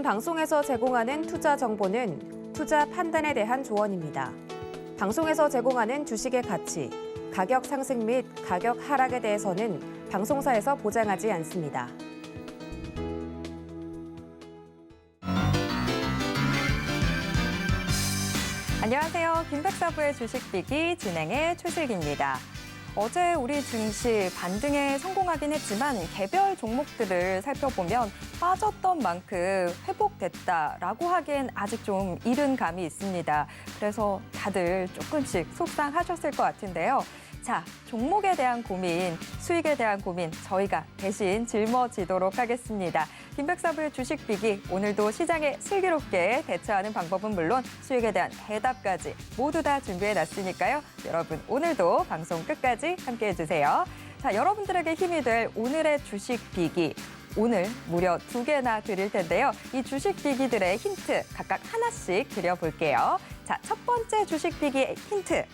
방송에서 제공하는 투자 정보는 투자 판단에 대한 조언입니다. 방송에서 제공하는 주식의 가치, 가격 상승 및 가격 하락에 대해서는 방송사에서 보장하지 않습니다. 안녕하세요. 김백사부의 주식비기 진행의 최슬기입니다. 어제 우리 증시 반등에 성공하긴 했지만 개별 종목들을 살펴보면 빠졌던 만큼 회복됐다라고 하기엔 아직 좀 이른 감이 있습니다. 그래서 다들 조금씩 속상하셨을 것 같은데요. 자, 종목에 대한 고민, 수익에 대한 고민 저희가 대신 짊어지도록 하겠습니다. 김백사부의 주식비기, 오늘도 시장에 슬기롭게 대처하는 방법은 물론 수익에 대한 해답까지 모두 다 준비해놨으니까요. 여러분 오늘도 방송 끝까지 함께해 주세요. 자, 여러분들에게 힘이 될 오늘의 주식비기. 오늘 무려 2개나 드릴 텐데요. 이 주식비기들의 힌트 각각 하나씩 드려볼게요. 자, 첫 번째 주식비기의 힌트.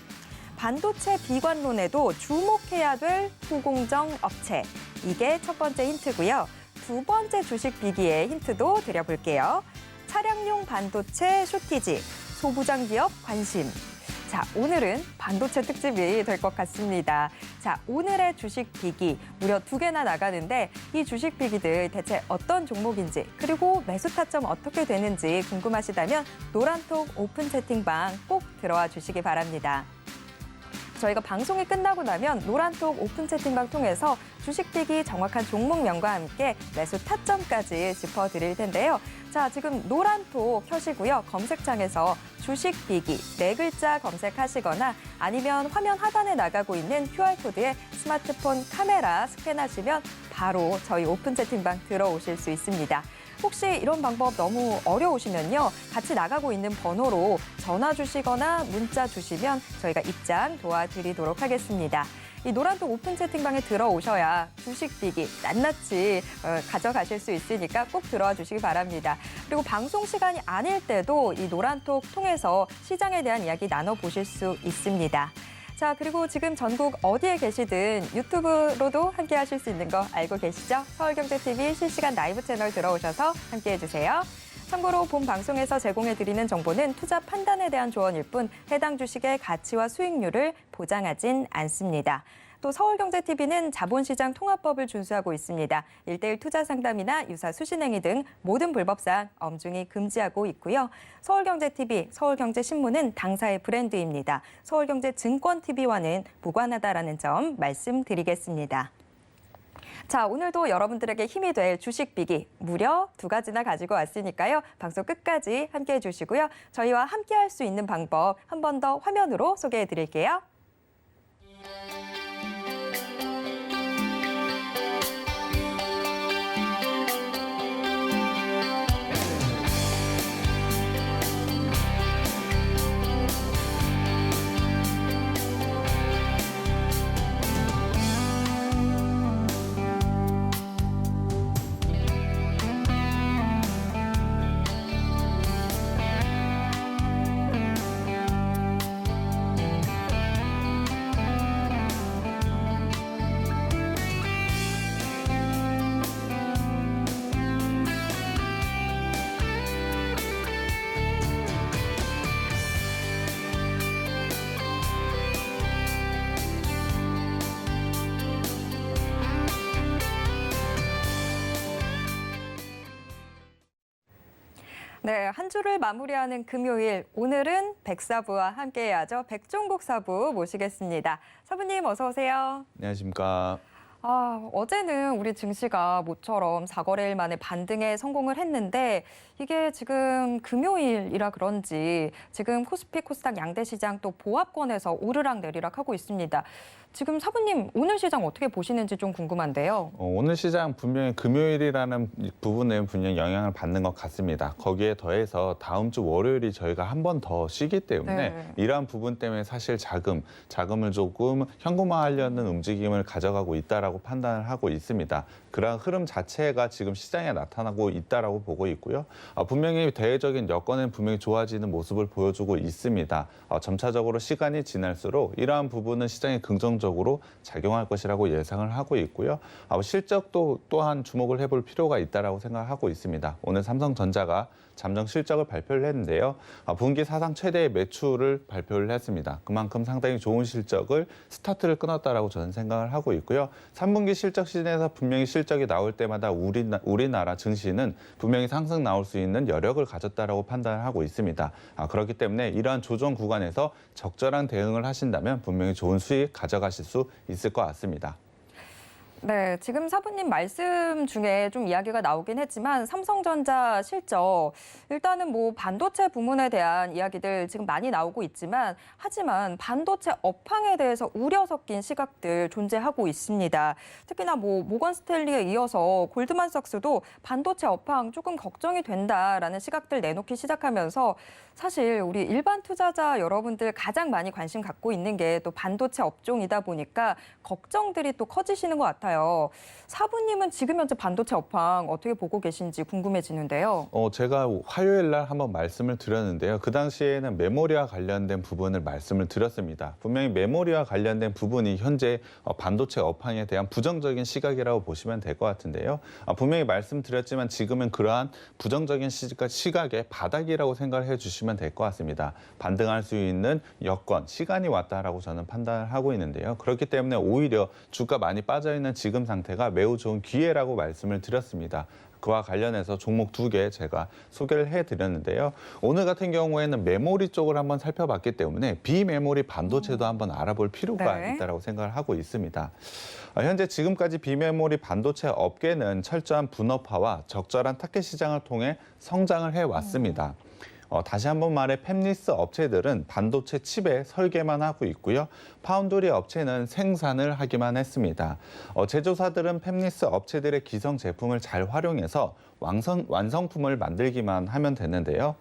반도체 비관론에도 주목해야 될 후공정 업체. 이게 첫 번째 힌트고요. 두 번째 주식 비기의 힌트도 드려볼게요. 차량용 반도체 쇼티지, 소부장 기업 관심. 자, 오늘은 반도체 특집이 될 것 같습니다. 자, 오늘의 주식 비기 무려 2개나 나가는데 이 주식 비기들 대체 어떤 종목인지 그리고 매수 타점 어떻게 되는지 궁금하시다면 노란톡 오픈 채팅방 꼭 들어와 주시기 바랍니다. 저희가 방송이 끝나고 나면 노란톡 오픈 채팅방 통해서 주식비기 정확한 종목명과 함께 매수 타점까지 짚어드릴 텐데요. 자, 지금 노란톡 켜시고요. 검색창에서 주식비기 4글자 검색하시거나 아니면 화면 하단에 나가고 있는 QR코드에 스마트폰 카메라 스캔하시면 바로 저희 오픈 채팅방 들어오실 수 있습니다. 혹시 이런 방법 너무 어려우시면요. 같이 나가고 있는 번호로 전화 주시거나 문자 주시면 저희가 입장 도와드리도록 하겠습니다. 이 노란톡 오픈 채팅방에 들어오셔야 주식비기 낱낱이 가져가실 수 있으니까 꼭 들어와 주시기 바랍니다. 그리고 방송 시간이 아닐 때도 이 노란톡 통해서 시장에 대한 이야기 나눠보실 수 있습니다. 자, 그리고 지금 전국 어디에 계시든 유튜브로도 함께 하실 수 있는 거 알고 계시죠? 서울경제TV 실시간 라이브 채널 들어오셔서 함께 해주세요. 참고로 본 방송에서 제공해드리는 정보는 투자 판단에 대한 조언일 뿐 해당 주식의 가치와 수익률을 보장하진 않습니다. 또 서울경제TV는 자본시장 통합법을 준수하고 있습니다. 1:1 투자 상담이나 유사 수신행위 등 모든 불법사항 엄중히 금지하고 있고요. 서울경제TV, 서울경제신문은 당사의 브랜드입니다. 서울경제증권TV와는 무관하다라는 점 말씀드리겠습니다. 자, 오늘도 여러분들에게 힘이 될 주식비기 무려 2가지나 가지고 왔으니까요. 방송 끝까지 함께해 주시고요. 저희와 함께할 수 있는 방법 한 번 더 화면으로 소개해 드릴게요. 네, 한 주를 마무리하는 금요일, 오늘은 백사부와 함께해야죠. 백종국 사부 모시겠습니다. 사부님 어서 오세요. 안녕하십니까. 어제는 우리 증시가 모처럼 4거래일 만에 반등에 성공을 했는데 이게 지금 금요일이라 그런지 지금 코스피, 코스닥 양대 시장 또 보합권에서 오르락 내리락 하고 있습니다. 지금 사부님 오늘 시장 어떻게 보시는지 좀 궁금한데요. 오늘 시장 분명히 금요일이라는 부분에 분명히 영향을 받는 것 같습니다. 거기에 더해서 다음 주 월요일이 저희가 한 번 더 쉬기 때문에 이러한 부분 때문에 사실 자금을 조금 현금화하려는 움직임을 가져가고 있다라고 있다라고 판단을 하고 있습니다. 그러한 흐름 자체가 지금 시장에 나타나고 있다라고 보고 있고요. 분명히 대외적인 여건은 분명히 좋아지는 모습을 보여주고 있습니다. 점차적으로 시간이 지날수록 이러한 부분은 시장에 긍정적으로 작용할 것이라고 예상을 하고 있고요. 실적도 또한 주목을 해볼 필요가 있다라고 생각하고 있습니다. 오늘 삼성전자가 잠정 실적을 발표를 했는데요. 분기 사상 최대의 매출을 발표를 했습니다. 그만큼 상당히 좋은 실적을 스타트를 끊었다라고 저는 생각을 하고 있고요. 3분기 실적 시즌에서 분명히 실적이 나올 때마다 우리나라 증시는 분명히 상승 나올 수 있는 여력을 가졌다라고 판단을 하고 있습니다. 그렇기 때문에 이러한 조정 구간에서 적절한 대응을 하신다면 분명히 좋은 수익 가져가실 수 있을 것 같습니다. 네, 지금 사부님 말씀 중에 좀 이야기가 나오긴 했지만 삼성전자 실적 일단은 뭐 반도체 부문에 대한 이야기들 지금 많이 나오고 있지만 하지만 반도체 업황에 대해서 우려 섞인 시각들 존재하고 있습니다. 특히나 뭐 모건 스탠리에 이어서 골드만삭스도 반도체 업황 조금 걱정이 된다라는 시각들 내놓기 시작하면서 사실 우리 일반 투자자 여러분들 가장 많이 관심 갖고 있는 게 또 반도체 업종이다 보니까 걱정들이 또 커지시는 것 같아요. 사부님은 지금 현재 반도체 업황 어떻게 보고 계신지 궁금해지는데요. 제가 화요일 날 한번 말씀을 드렸는데요. 그 당시에는 메모리와 관련된 부분을 말씀을 드렸습니다. 분명히 메모리와 관련된 부분이 현재 반도체 업황에 대한 부정적인 시각이라고 보시면 될 것 같은데요. 분명히 말씀드렸지만 지금은 그러한 부정적인 시각의 바닥이라고 생각을 해주시면 될 것 같습니다. 반등할 수 있는 여건, 시간이 왔다라고 저는 판단을 하고 있는데요. 그렇기 때문에 오히려 주가 많이 빠져있는 지금 상태가 매우 좋은 기회라고 말씀을 드렸습니다. 그와 관련해서 종목 2개 제가 소개를 해드렸는데요. 오늘 같은 경우에는 메모리 쪽을 한번 살펴봤기 때문에 비메모리 반도체도 한번 알아볼 필요가 있다고 생각을 하고 있습니다. 현재 지금까지 비메모리 반도체 업계는 철저한 분업화와 적절한 타켓 시장을 통해 성장을 해왔습니다. 다시 한번 말해 팹리스 업체들은 반도체 칩의 설계만 하고 있고요. 파운드리 업체는 생산을 하기만 했습니다. 제조사들은 팹리스 업체들의 기성 제품을 잘 활용해서 완성품을 만들기만 하면 되는데요.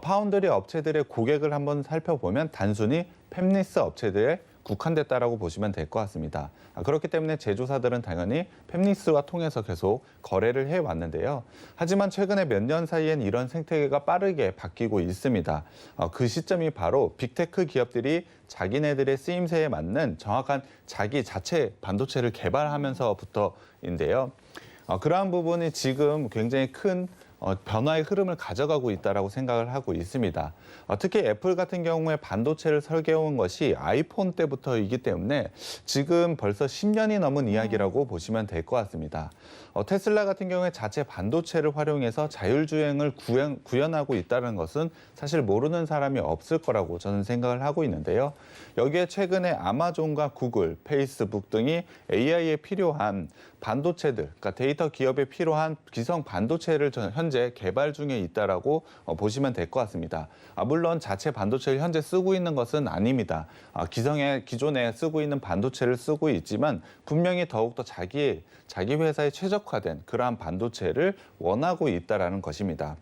파운드리 업체들의 고객을 한번 살펴보면 단순히 팹리스 업체들의 국한됐다라고 보시면 될 것 같습니다. 그렇기 때문에 제조사들은 당연히 팹리스와 통해서 계속 거래를 해왔는데요. 하지만 최근에 몇 년 사이엔 이런 생태계가 빠르게 바뀌고 있습니다. 그 시점이 바로 빅테크 기업들이 자기네들의 쓰임새에 맞는 정확한 자기 자체 반도체를 개발하면서부터인데요. 그러한 부분이 지금 굉장히 큰 변화의 흐름을 가져가고 있다고 생각을 하고 있습니다. 특히 애플 같은 경우에 반도체를 설계해온 것이 아이폰 때부터이기 때문에 지금 벌써 10년이 넘은 이야기라고 보시면 될 것 같습니다. 테슬라 같은 경우에 자체 반도체를 활용해서 자율주행을 구현하고 있다는 것은 사실 모르는 사람이 없을 거라고 저는 생각을 하고 있는데요. 여기에 최근에 아마존과 구글, 페이스북 등이 AI에 필요한 반도체들, 그러니까 데이터 기업에 필요한 기성 반도체를 현재 개발 중에 있다라고 보시면 될 것 같습니다. 물론 자체 반도체를 현재 쓰고 있는 것은 아닙니다. 기존에 쓰고 있는 반도체를 쓰고 있지만 분명히 더욱더 자기 회사에 최적화된 그러한 반도체를 원하고 있다라는 것입니다.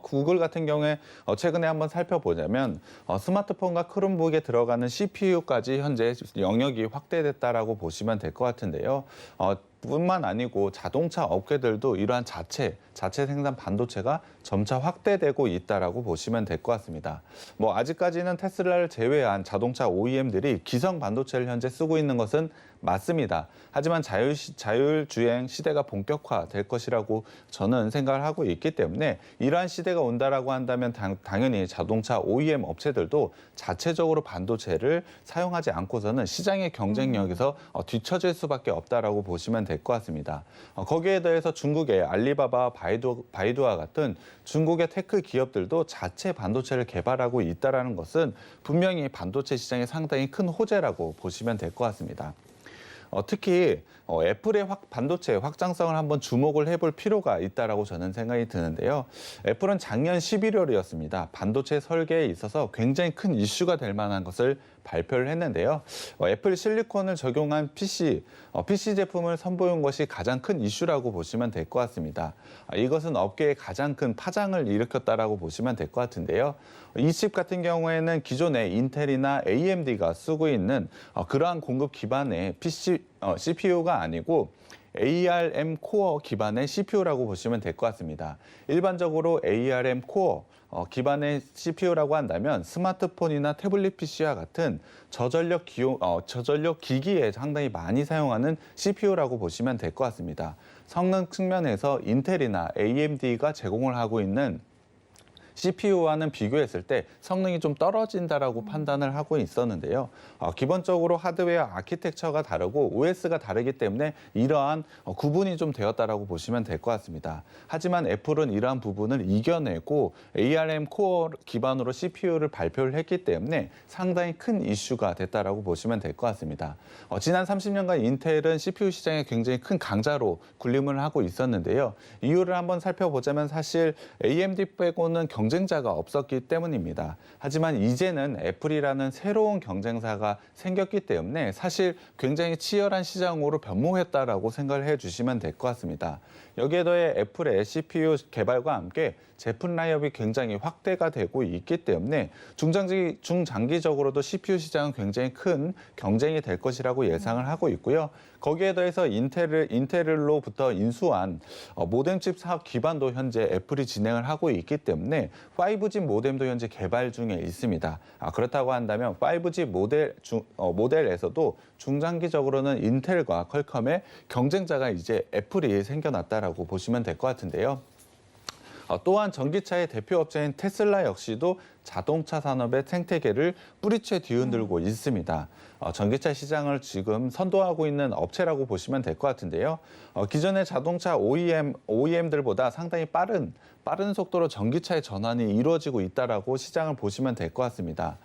구글 같은 경우에 최근에 한번 살펴보자면 스마트폰과 크롬북에 들어가는 CPU까지 현재 영역이 확대됐다라고 보시면 될 것 같은데요. 뿐만 아니고 자동차 업계들도 이러한 자체 생산 반도체가 점차 확대되고 있다라고 보시면 될 것 같습니다. 아직까지는 테슬라를 제외한 자동차 OEM들이 기성 반도체를 현재 쓰고 있는 것은 맞습니다. 하지만 자율주행 시대가 본격화될 것이라고 저는 생각을 하고 있기 때문에 이러한 시대가 온다라고 한다면 당연히 자동차 OEM 업체들도 자체적으로 반도체를 사용하지 않고서는 시장의 경쟁력에서 뒤처질 수밖에 없다라고 보시면 될 것 같습니다. 거기에 더해서 중국의 알리바바, 바이두와 같은 중국의 테크 기업들도 자체 반도체를 개발하고 있다는 것은 분명히 반도체 시장에 상당히 큰 호재라고 보시면 될 것 같습니다. 특히 애플의 반도체 확장성을 한번 주목을 해볼 필요가 있다라고 저는 생각이 드는데요. 애플은 작년 11월이었습니다. 반도체 설계에 있어서 굉장히 큰 이슈가 될 만한 것을 발표를 했는데요. 애플 실리콘을 적용한 PC 제품을 선보인 것이 가장 큰 이슈라고 보시면 될 것 같습니다. 이것은 업계에 가장 큰 파장을 일으켰다라고 보시면 될 것 같은데요. 이 칩 같은 경우에는 기존에 인텔이나 AMD가 쓰고 있는 그러한 공급 기반의 CPU가 아니고 ARM 코어 기반의 CPU라고 보시면 될 것 같습니다. 일반적으로 ARM 코어 기반의 CPU라고 한다면 스마트폰이나 태블릿 PC와 같은 저전력 기기에 상당히 많이 사용하는 CPU라고 보시면 될 것 같습니다. 성능 측면에서 인텔이나 AMD가 제공을 하고 있는 CPU와는 비교했을 때 성능이 좀 떨어진다라고 판단을 하고 있었는데요. 기본적으로 하드웨어 아키텍처가 다르고 OS가 다르기 때문에 이러한 구분이 좀 되었다라고 보시면 될 것 같습니다. 하지만 애플은 이러한 부분을 이겨내고 ARM 코어 기반으로 CPU를 발표를 했기 때문에 상당히 큰 이슈가 됐다라고 보시면 될 것 같습니다. 지난 30년간 인텔은 CPU 시장에 굉장히 큰 강자로 군림을 하고 있었는데요. 이유를 한번 살펴보자면 사실 AMD 빼고는 경쟁자가 없었기 때문입니다. 하지만 이제는 애플이라는 새로운 경쟁사가 생겼기 때문에 사실 굉장히 치열한 시장으로 변모했다라고 생각을 해주시면 될 것 같습니다. 여기에 더해 애플의 CPU 개발과 함께 제품 라인업이 굉장히 확대가 되고 있기 때문에 중장기적으로도 CPU 시장은 굉장히 큰 경쟁이 될 것이라고 예상을 하고 있고요. 거기에 더해서 인텔로부터 인수한 모뎀칩 사업 기반도 현재 애플이 진행을 하고 있기 때문에 5G 모뎀도 현재 개발 중에 있습니다. 그렇다고 한다면 5G 모델에서도 중장기적으로는 인텔과 퀄컴의 경쟁자가 이제 애플이 생겨났다라고 보시면 될 것 같은데요. 또한 전기차의 대표 업체인 테슬라 역시도 자동차 산업의 생태계를 뿌리채 뒤흔들고 있습니다. 전기차 시장을 지금 선도하고 있는 업체라고 보시면 될 것 같은데요. 기존의 자동차 OEM들보다 상당히 빠른 속도로 전기차의 전환이 이루어지고 있다라고 시장을 보시면 될 것 같습니다.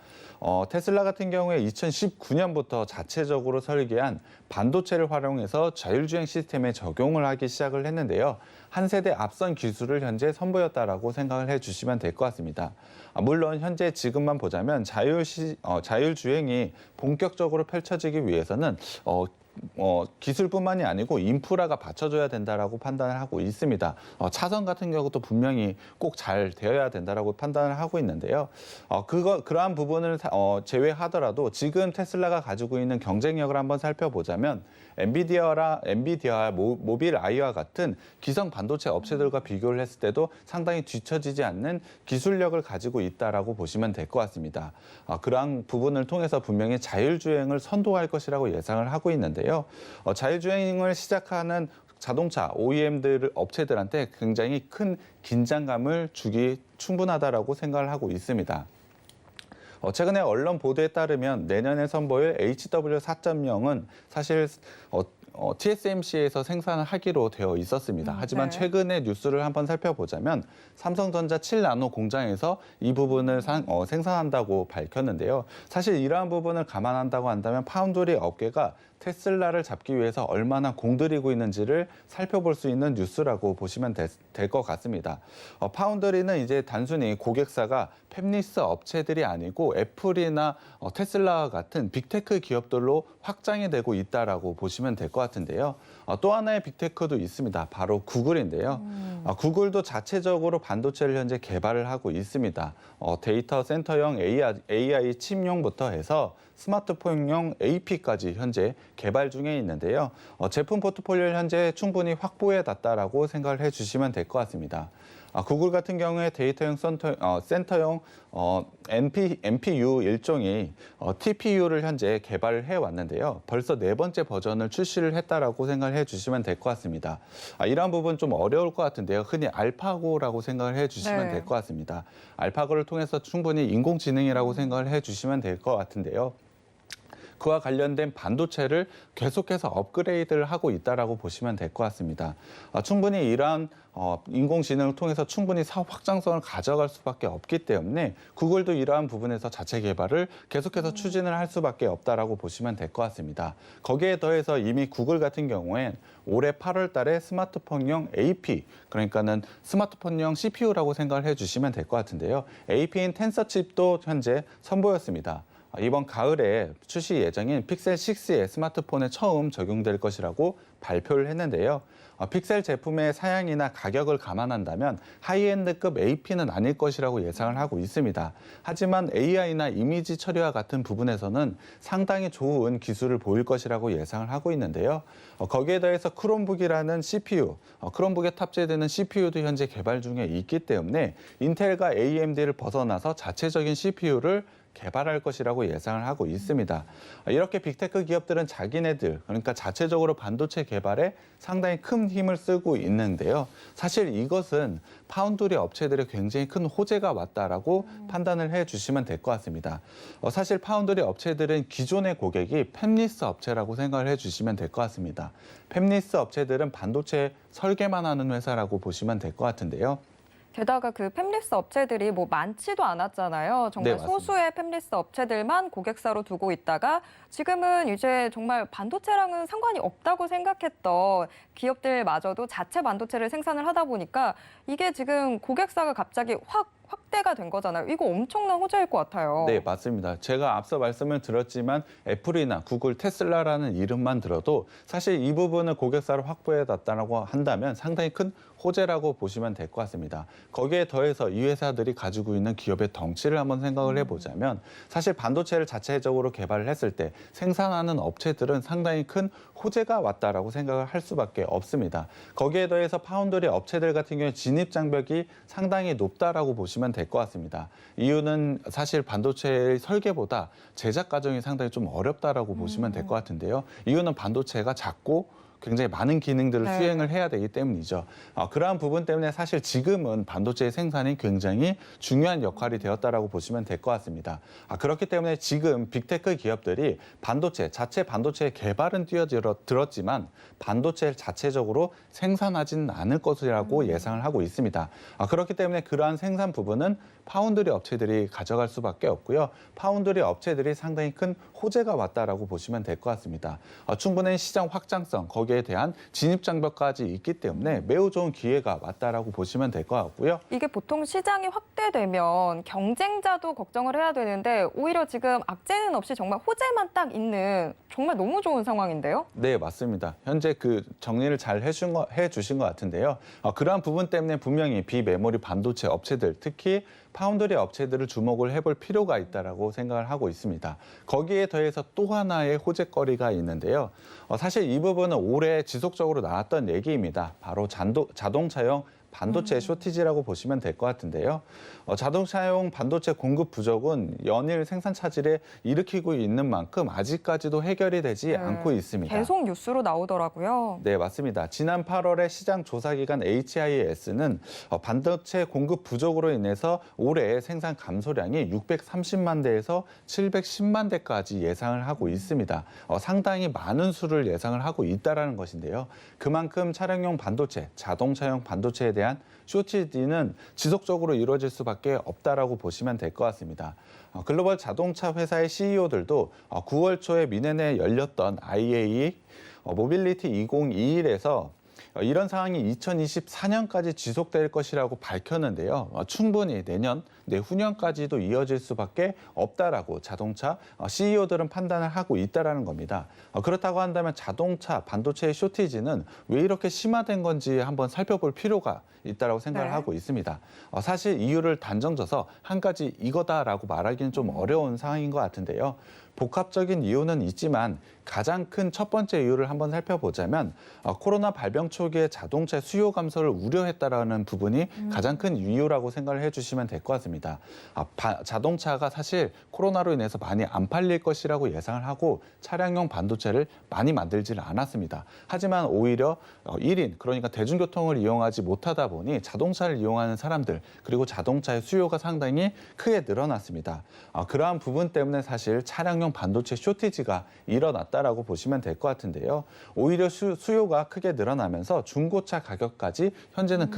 테슬라 같은 경우에 2019년부터 자체적으로 설계한 반도체를 활용해서 자율주행 시스템에 적용을 하기 시작을 했는데요. 한 세대 앞선 기술을 현재 선보였다라고 생각을 해주시면 될 것 같습니다. 물론 현재 지금만 보자면 자율주행이 본격적으로 펼쳐지기 위해서는 기술뿐만이 아니고 인프라가 받쳐줘야 된다라고 판단을 하고 있습니다. 차선 같은 경우도 분명히 꼭 잘 되어야 된다라고 판단을 하고 있는데요. 그러한 부분을 제외하더라도 지금 테슬라가 가지고 있는 경쟁력을 한번 살펴보자면 엔비디아와 모빌 아이와 같은 기성 반도체 업체들과 비교를 했을 때도 상당히 뒤처지지 않는 기술력을 가지고 있다라고 보시면 될 것 같습니다. 그러한 부분을 통해서 분명히 자율주행을 선도할 것이라고 예상을 하고 있는데요. 자율주행을 시작하는 자동차 업체들한테 굉장히 큰 긴장감을 주기 충분하다라고 생각을 하고 있습니다. 최근에 언론 보도에 따르면 내년에 선보일 HW4.0은 사실 TSMC에서 생산을 하기로 되어 있었습니다. 하지만 네. 최근의 뉴스를 한번 살펴보자면 삼성전자 7나노 공장에서 이 부분을 생산한다고 밝혔는데요. 사실 이러한 부분을 감안한다고 한다면 파운드리 업계가 테슬라를 잡기 위해서 얼마나 공들이고 있는지를 살펴볼 수 있는 뉴스라고 보시면 될 것 같습니다. 파운드리는 이제 단순히 고객사가 팹리스 업체들이 아니고 애플이나 테슬라와 같은 빅테크 기업들로 확장이 되고 있다라고 보시면 될 것 같은데요. 또 하나의 빅테크도 있습니다. 바로 구글인데요. 구글도 자체적으로 반도체를 현재 개발을 하고 있습니다. 데이터 센터용 AI 칩용부터 해서 스마트폰용 AP까지 현재 개발 중에 있는데요. 제품 포트폴리오를 현재 충분히 확보해놨다라고 생각을 해주시면 될 것 같습니다. 구글 같은 경우에 데이터용 센터용 NPU 일종의 TPU를 현재 개발을 해왔는데요. 벌써 4번째 버전을 출시를 했다라고 생각을 해주시면 될 것 같습니다. 이러한 부분 좀 어려울 것 같은데요. 흔히 알파고라고 생각을 해주시면 될 것 같습니다. 알파고를 통해서 충분히 인공지능이라고 생각을 해주시면 될 것 같은데요. 그와 관련된 반도체를 계속해서 업그레이드를 하고 있다라고 보시면 될 것 같습니다. 충분히 이러한 인공지능을 통해서 충분히 사업 확장성을 가져갈 수밖에 없기 때문에 구글도 이러한 부분에서 자체 개발을 계속해서 추진을 할 수밖에 없다라고 보시면 될 것 같습니다. 거기에 더해서 이미 구글 같은 경우엔 올해 8월 달에 스마트폰용 AP, 그러니까는 스마트폰용 CPU라고 생각을 해주시면 될 것 같은데요. AP인 텐서 칩도 현재 선보였습니다. 이번 가을에 출시 예정인 픽셀 6의 스마트폰에 처음 적용될 것이라고 발표를 했는데요. 픽셀 제품의 사양이나 가격을 감안한다면 하이엔드급 AP는 아닐 것이라고 예상을 하고 있습니다. 하지만 AI나 이미지 처리와 같은 부분에서는 상당히 좋은 기술을 보일 것이라고 예상을 하고 있는데요. 거기에 더해서 크롬북이라는 CPU, 크롬북에 탑재되는 CPU도 현재 개발 중에 있기 때문에 인텔과 AMD를 벗어나서 자체적인 CPU를 개발할 것이라고 예상을 하고 있습니다. 이렇게 빅테크 기업들은 자기네들, 그러니까 자체적으로 반도체 개발에 상당히 큰 힘을 쓰고 있는데요. 사실 이것은 파운드리 업체들의 굉장히 큰 호재가 왔다라고 판단을 해주시면 될 것 같습니다. 사실 파운드리 업체들은 기존의 고객이 팹리스 업체라고 생각을 해주시면 될 것 같습니다. 팹리스 업체들은 반도체 설계만 하는 회사라고 보시면 될 것 같은데요. 게다가 그 팹리스 업체들이 뭐 많지도 않았잖아요. 정말 네, 맞습니다. 소수의 팹리스 업체들만 고객사로 두고 있다가 지금은 이제 정말 반도체랑은 상관이 없다고 생각했던 기업들마저도 자체 반도체를 생산을 하다 보니까 이게 지금 고객사가 갑자기 확대가 된 거잖아요. 이거 엄청난 호재일 것 같아요. 네, 맞습니다. 제가 앞서 말씀을 드렸지만 애플이나 구글, 테슬라라는 이름만 들어도 사실 이 부분을 고객사로 확보해놨다고 한다면 상당히 큰 호재라고 보시면 될 것 같습니다. 거기에 더해서 이 회사들이 가지고 있는 기업의 덩치를 한번 생각을 해보자면 사실 반도체를 자체적으로 개발을 했을 때 생산하는 업체들은 상당히 큰 호재가 왔다라고 생각을 할 수밖에 없습니다. 거기에 더해서 파운드리 업체들 같은 경우에 진입 장벽이 상당히 높다라고 보시면 될 것 같습니다. 이유는 사실 반도체의 설계보다 제작 과정이 상당히 좀 어렵다라고 보시면 될 것 같은데요. 이유는 반도체가 작고 굉장히 많은 기능들을 네. 수행을 해야 되기 때문이죠. 그러한 부분 때문에 사실 지금은 반도체의 생산이 굉장히 중요한 역할이 되었다라고 보시면 될 것 같습니다. 그렇기 때문에 지금 빅테크 기업들이 자체 반도체 개발은 뛰어들었지만 반도체를 자체적으로 생산하지는 않을 것이라고 예상을 하고 있습니다. 그렇기 때문에 그러한 생산 부분은 파운드리 업체들이 가져갈 수밖에 없고요. 파운드리 업체들이 상당히 큰 호재가 왔다라고 보시면 될 것 같습니다. 충분한 시장 확장성, 거기에 대한 진입 장벽까지 있기 때문에 매우 좋은 기회가 왔다라고 보시면 될 것 같고요. 이게 보통 시장이 확대되면 경쟁자도 걱정을 해야 되는데 오히려 지금 악재는 없이 정말 호재만 딱 있는 정말 너무 좋은 상황인데요? 네, 맞습니다. 현재 그 정리를 잘 해주신 것 같은데요. 그러한 부분 때문에 분명히 비메모리 반도체 업체들, 특히 파운드리 업체들을 주목을 해볼 필요가 있다라고 생각을 하고 있습니다. 거기에 더해서 또 하나의 호재거리가 있는데요. 사실 이 부분은 올해 지속적으로 나왔던 얘기입니다. 바로 자동차용 반도체 쇼티지라고 보시면 될 것 같은데요. 자동차용 반도체 공급 부족은 연일 생산 차질을 일으키고 있는 만큼 아직까지도 해결이 되지 않고 있습니다. 계속 뉴스로 나오더라고요. 네, 맞습니다. 지난 8월에 시장 조사기관 HIS는 반도체 공급 부족으로 인해서 올해 생산 감소량이 630만 대에서 710만 대까지 예상을 하고 있습니다. 상당히 많은 수를 예상을 하고 있다는 것인데요. 그만큼 차량용 반도체, 자동차용 반도체에 대한 쇼티지는 지속적으로 이루어질 수밖에 없다라고 보시면 될 것 같습니다. 글로벌 자동차 회사의 CEO들도 9월 초에 미넨에 열렸던 IAE 모빌리티 2021에서 이런 상황이 2024년까지 지속될 것이라고 밝혔는데요. 충분히 내후년까지도 이어질 수밖에 없다라고 자동차 CEO들은 판단을 하고 있다라는 겁니다. 그렇다고 한다면 자동차 반도체의 쇼티지는 왜 이렇게 심화된 건지 한번 살펴볼 필요가 있다라고 생각을 네. 하고 있습니다. 사실 이유를 단정져서 한 가지 이거다라고 말하기는 좀 어려운 상황인 것 같은데요. 복합적인 이유는 있지만 가장 큰 첫 번째 이유를 한번 살펴보자면 코로나 발병 초기에 자동차 수요 감소를 우려했다라는 부분이 가장 큰 이유라고 생각을 해주시면 될 것 같습니다. 자동차가 사실 코로나로 인해서 많이 안 팔릴 것이라고 예상을 하고 차량용 반도체를 많이 만들지를 않았습니다. 하지만 오히려 1인, 그러니까 대중교통을 이용하지 못하다 보니 자동차를 이용하는 사람들, 그리고 자동차의 수요가 상당히 크게 늘어났습니다. 그러한 부분 때문에 사실 차량용 반도체 쇼티지가 일어났다라고 보시면 될 것 같은데요. 오히려 수요가 크게 늘어나면서 중고차 가격까지 현재는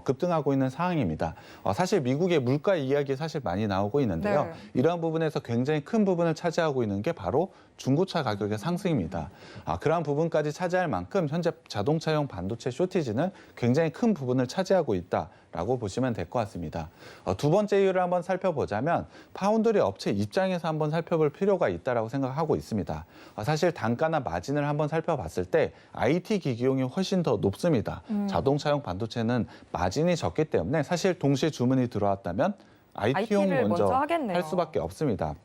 급등하고 있는 상황입니다. 사실 미국의 물가 이야기 사실 많이 나오고 있는데요. 네. 이러한 부분에서 굉장히 큰 부분을 차지하고 있는 게 바로 중고차 가격의 상승입니다. 그러한 부분까지 차지할 만큼 현재 자동차용 반도체 쇼티지는 굉장히 큰 부분을 차지하고 있다라고 보시면 될 것 같습니다. 두 번째 이유를 한번 살펴보자면 파운드리 업체 입장에서 한번 살펴볼 필요가 있다라고 생각하고 있습니다. 사실 단가나 마진을 한번 살펴봤을 때 IT 기기용이 훨씬 더 높습니다. 자동차용 반도체는 마진이 적기 때문에 사실 동시에 주문이 들어왔다면 IT용 IT를 먼저 하겠네요. 할 수밖에 없습니다.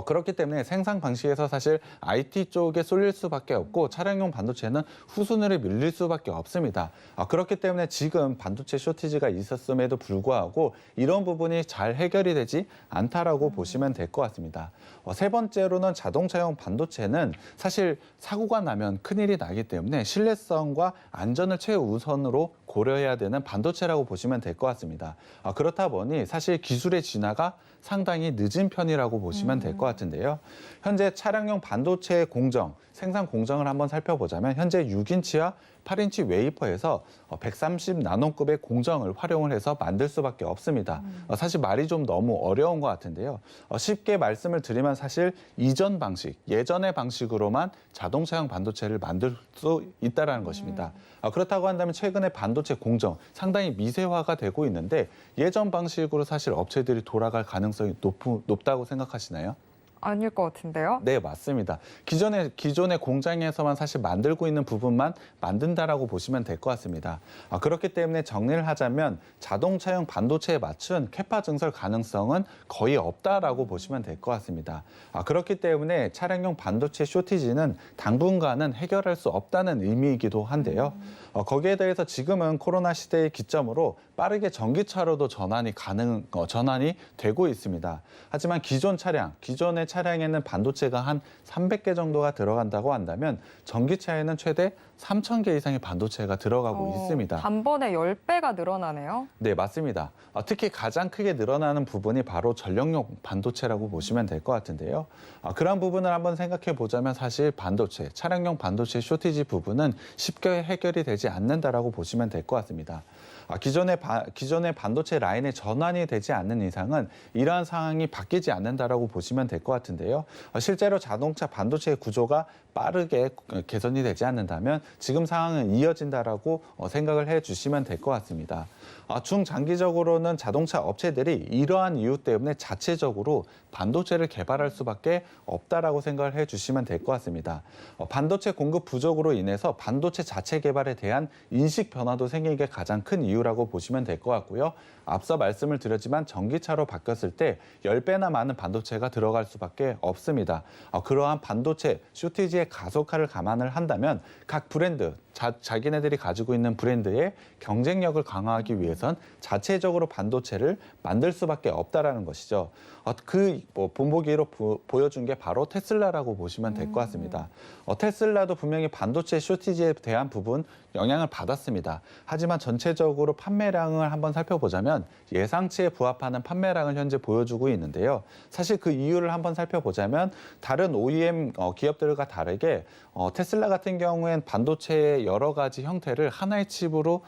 그렇기 때문에 생산 방식에서 사실 IT 쪽에 쏠릴 수밖에 없고 차량용 반도체는 후순위를 밀릴 수밖에 없습니다. 그렇기 때문에 지금 반도체 쇼티지가 있었음에도 불구하고 이런 부분이 잘 해결이 되지 않다라고 보시면 될 것 같습니다. 세 번째로는 자동차용 반도체는 사실 사고가 나면 큰일이 나기 때문에 신뢰성과 안전을 최우선으로 고려해야 되는 반도체라고 보시면 될 것 같습니다. 그렇다 보니 사실 기술의 진화가 상당히 늦은 편이라고 보시면 될 것 같은데요. 현재 차량용 반도체 공정, 생산 공정을 한번 살펴보자면 현재 6인치와 8인치 웨이퍼에서 130 나노급의 공정을 활용을 해서 만들 수밖에 없습니다. 사실 말이 좀 너무 어려운 것 같은데요. 쉽게 말씀을 드리면 사실 이전 방식, 예전의 방식으로만 자동차용 반도체를 만들 수 있다는 것입니다. 그렇다고 한다면 최근에 반도체 공정 상당히 미세화가 되고 있는데 예전 방식으로 사실 업체들이 돌아갈 가능성이 높다고 생각하시나요? 아닐 것 같은데요. 네, 맞습니다. 기존의 공장에서만 사실 만들고 있는 부분만 만든다라고 보시면 될 것 같습니다. 그렇기 때문에 정리를 하자면 자동차용 반도체에 맞춘 캐파 증설 가능성은 거의 없다라고 보시면 될 것 같습니다. 그렇기 때문에 차량용 반도체 쇼티지는 당분간은 해결할 수 없다는 의미이기도 한데요. 거기에 대해서 지금은 코로나 시대의 기점으로 빠르게 전기차로도 전환이 되고 있습니다. 하지만 기존의 차량에는 반도체가 한 300개 정도가 들어간다고 한다면 전기차에는 최대 3,000개 이상의 반도체가 들어가고 있습니다. 단번에 10배가 늘어나네요. 네, 맞습니다. 특히 가장 크게 늘어나는 부분이 바로 전력용 반도체라고 보시면 될 것 같은데요. 그런 부분을 한번 생각해 보자면 사실 차량용 반도체 쇼티지 부분은 쉽게 해결이 되지 않는다라고 보시면 될 것 같습니다. 기존의 반도체 라인에 전환이 되지 않는 이상은 이러한 상황이 바뀌지 않는다라고 보시면 될 것 같은데요. 실제로 자동차 반도체의 구조가 빠르게 개선이 되지 않는다면 지금 상황은 이어진다라고 생각을 해주시면 될 것 같습니다. 중장기적으로는 자동차 업체들이 이러한 이유 때문에 자체적으로 반도체를 개발할 수밖에 없다라고 생각을 해주시면 될 것 같습니다. 반도체 공급 부족으로 인해서 반도체 자체 개발에 대한 인식 변화도 생기는 게 가장 큰 이유라고 보시면 될 것 같고요. 앞서 말씀을 드렸지만 전기차로 바뀌었을 때 10배나 많은 반도체가 들어갈 수밖에 없습니다. 그러한 반도체 쇼티지의 가속화를 감안을 한다면 각 브랜드, 자기네들이 가지고 있는 브랜드의 경쟁력을 강화하기 위해선 자체적으로 반도체를 만들 수밖에 없다라는 것이죠. 본보기로 보여준 게 바로 테슬라라고 보시면 될 것 같습니다. 테슬라도 분명히 반도체 쇼티지에 대한 부분 영향을 받았습니다. 하지만 전체적으로 판매량을 한번 살펴보자면 예상치에 부합하는 판매량을 현재 보여주고 있는데요. 사실 그 이유를 한번 살펴보자면 다른 OEM 기업들과 다르게 테슬라 같은 경우엔 반도체의 여러 가지 형태를 하나의 칩으로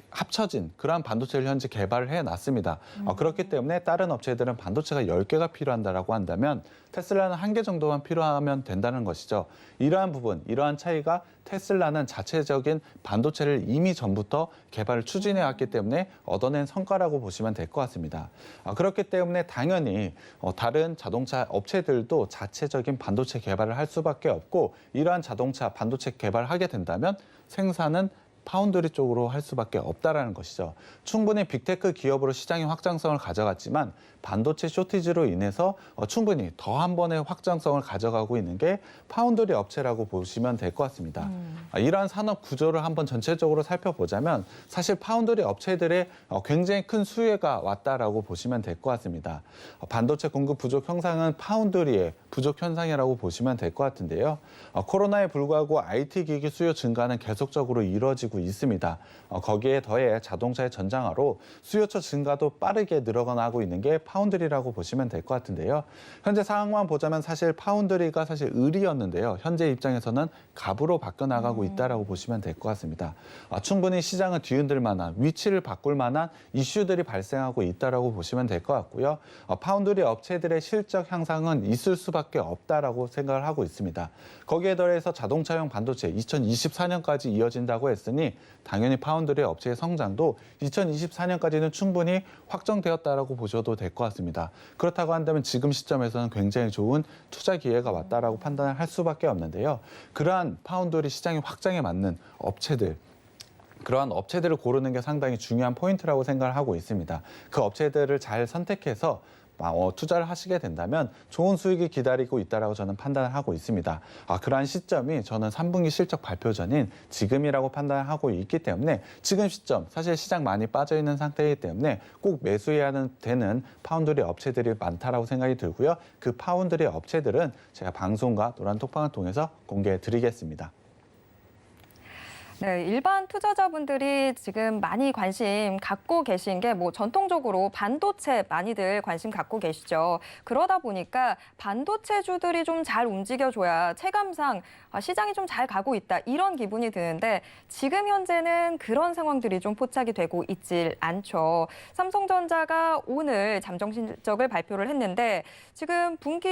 합쳐진 그러한 반도체를 현재 개발을 해놨습니다. 그렇기 때문에 다른 업체들은 반도체가 10개가 필요한다라고 한다면 테슬라는 1개 정도만 필요하면 된다는 것이죠. 이러한 차이가 테슬라는 자체적인 반도체를 이미 전부터 개발을 추진해왔기 때문에 얻어낸 성과라고 보시면 될 것 같습니다. 그렇기 때문에 당연히 다른 자동차 업체들도 자체적인 반도체 개발을 할 수밖에 없고 이러한 자동차 반도체 개발을 하게 된다면 생산은 파운드리 쪽으로 할 수밖에 없다라는 것이죠. 충분히 빅테크 기업으로 시장의 확장성을 가져갔지만 반도체 쇼티지로 인해서 충분히 더 한 번의 확장성을 가져가고 있는 게 파운드리 업체라고 보시면 될 것 같습니다. 이러한 산업 구조를 한번 전체적으로 살펴보자면 사실 파운드리 업체들의 굉장히 큰 수혜가 왔다라고 보시면 될 것 같습니다. 반도체 공급 부족 현상은 파운드리의 부족 현상이라고 보시면 될 것 같은데요. 코로나에 불구하고 IT 기기 수요 증가는 계속적으로 이루어지고 이어지고 있습니다. 거기에 더해 자동차의 전장화로 수요처 증가도 빠르게 늘어나고 있는 게 파운드리라고 보시면 될 것 같은데요. 현재 상황만 보자면 사실 파운드리가 사실 을이었는데요. 현재 입장에서는 갑으로 바뀌어나가고 있다라고 보시면 될 것 같습니다. 충분히 시장을 뒤흔들 만한, 위치를 바꿀 만한 이슈들이 발생하고 있다라고 보시면 될 것 같고요. 파운드리 업체들의 실적 향상은 있을 수밖에 없다라고 생각을 하고 있습니다. 거기에 더해서 자동차용 반도체 2024년까지 이어진다고 했으니 당연히 파운드리 업체의 성장도 2024년까지는 충분히 확정되었다라고 보셔도 될 것 같습니다. 그렇다고 한다면 지금 시점에서는 굉장히 좋은 투자 기회가 왔다라고 판단을 할 수밖에 없는데요. 그러한 파운드리 시장의 확장에 맞는 업체들, 그러한 업체들을 고르는 게 상당히 중요한 포인트라고 생각을 하고 있습니다. 그 업체들을 잘 선택해서 투자를 하시게 된다면 좋은 수익이 기다리고 있다라고 저는 판단을 하고 있습니다. 그러한 시점이 저는 3분기 실적 발표 전인 지금이라고 판단을 하고 있기 때문에 지금 시점, 사실 시장 많이 빠져 있는 상태이기 때문에 꼭 매수해야 되는 파운드리 업체들이 많다라고 생각이 들고요. 그 파운드리 업체들은 제가 방송과 노란톡방을 통해서 공개해 드리겠습니다. 네, 일반 투자자분들이 지금 많이 관심 갖고 계신 게 뭐 전통적으로 반도체 많이들 관심 갖고 계시죠. 그러다 보니까 반도체주들이 좀 잘 움직여줘야 체감상 시장이 좀 잘 가고 있다 이런 기분이 드는데 지금 현재는 그런 상황들이 좀 포착이 되고 있질 않죠. 삼성전자가 오늘 잠정 실적을 발표를 했는데 지금 분기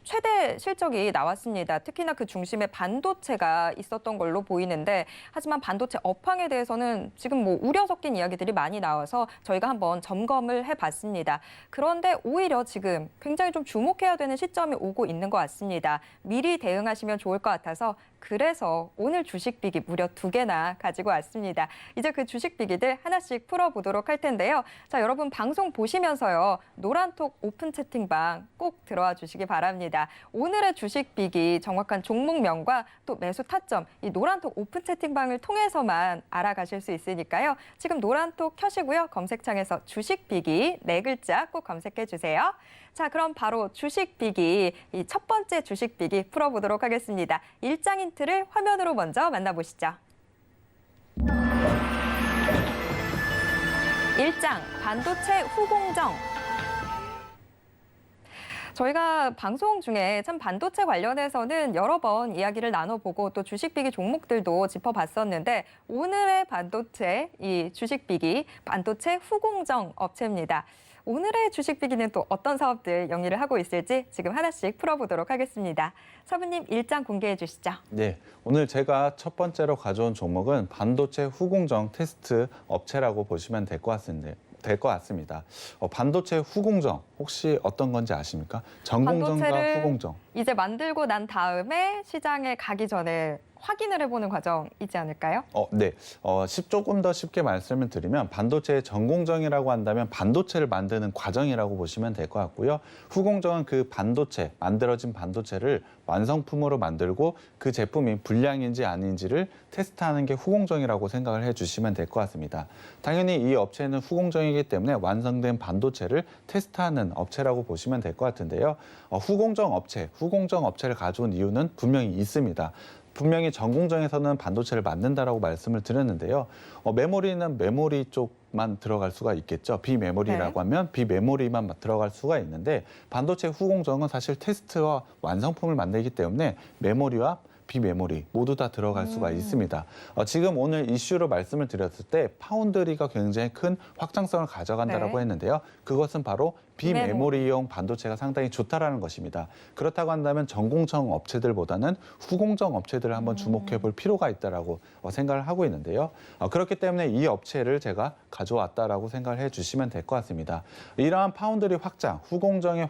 최대 실적이 나왔습니다. 특히나 그 중심에 반도체가 있었던 걸로 보이는데 하지만 반도체 업황에 대해서는 지금 뭐 우려 섞인 이야기들이 많이 나와서 저희가 한번 점검을 해봤습니다. 그런데 오히려 지금 굉장히 좀 주목해야 되는 시점이 오고 있는 것 같습니다. 미리 대응하시면 좋을 것 같아서 그래서 오늘 주식 비기 무려 2개나 가지고 왔습니다. 이제 그 주식 비기들 하나씩 풀어보도록 할 텐데요. 자, 여러분 방송 보시면서요. 노란톡 오픈 채팅방 꼭 들어와 주시기 바랍니다. 오늘의 주식 비기 정확한 종목명과 또 매수 타점 이 노란톡 오픈 채팅방을 통해서만 알아가실 수 있으니까요. 지금 노란톡 켜시고요. 검색창에서 주식 비기 4글자 꼭 검색해 주세요. 자, 그럼 바로 주식 비기, 이 첫 번째 주식 비기 풀어보도록 하겠습니다. 일장 힌트를 화면으로 먼저 만나보시죠. 1장, 반도체 후공정. 저희가 방송 중에 참 반도체 관련해서는 여러 번 이야기를 나눠보고 또 주식비기 종목들도 짚어봤었는데 오늘의 반도체, 이 주식비기, 반도체 후공정 업체입니다. 오늘의 주식비기는 또 어떤 사업들 영위를 하고 있을지 지금 하나씩 풀어보도록 하겠습니다. 서부님 일장 공개해 주시죠. 네, 오늘 제가 첫 번째로 가져온 종목은 반도체 후공정 테스트 업체라고 보시면 될 것 같습니다. 반도체 후공정 혹시 어떤 건지 아십니까? 전공정과 후공정. 이제 만들고 난 다음에 시장에 가기 전에 확인을 해보는 과정이지 않을까요? 네. 조금 더 쉽게 말씀을 드리면 반도체의 전공정이라고 한다면 반도체를 만드는 과정이라고 보시면 될 것 같고요. 후공정은 그 반도체, 만들어진 반도체를 완성품으로 만들고 그 제품이 불량인지 아닌지를 테스트하는 게 후공정이라고 생각을 해주시면 될 것 같습니다. 당연히 이 업체는 후공정이기 때문에 완성된 반도체를 테스트하는 업체라고 보시면 될 것 같은데요. 후공정 업체를 가져온 이유는 분명히 있습니다. 분명히 전공정에서는 반도체를 만든다라고 말씀을 드렸는데요. 메모리는 메모리 쪽만 들어갈 수가 있겠죠. 비메모리라고 하면 비메모리만 들어갈 수가 있는데 반도체 후공정은 사실 테스트와 완성품을 만들기 때문에 메모리와 비메모리 모두 다 들어갈 수가 있습니다. 지금 오늘 이슈로 말씀을 드렸을 때 파운드리가 굉장히 큰 확장성을 가져간다라고 했는데요. 그것은 바로 비메모리용 반도체가 상당히 좋다라는 것입니다. 그렇다고 한다면 전공정 업체들보다는 후공정 업체들을 한번 주목해 볼 필요가 있다라고 생각을 하고 있는데요. 그렇기 때문에 이 업체를 제가 가져왔다라고 생각을 해 주시면 될 것 같습니다. 이러한 파운드리 확장, 후공정의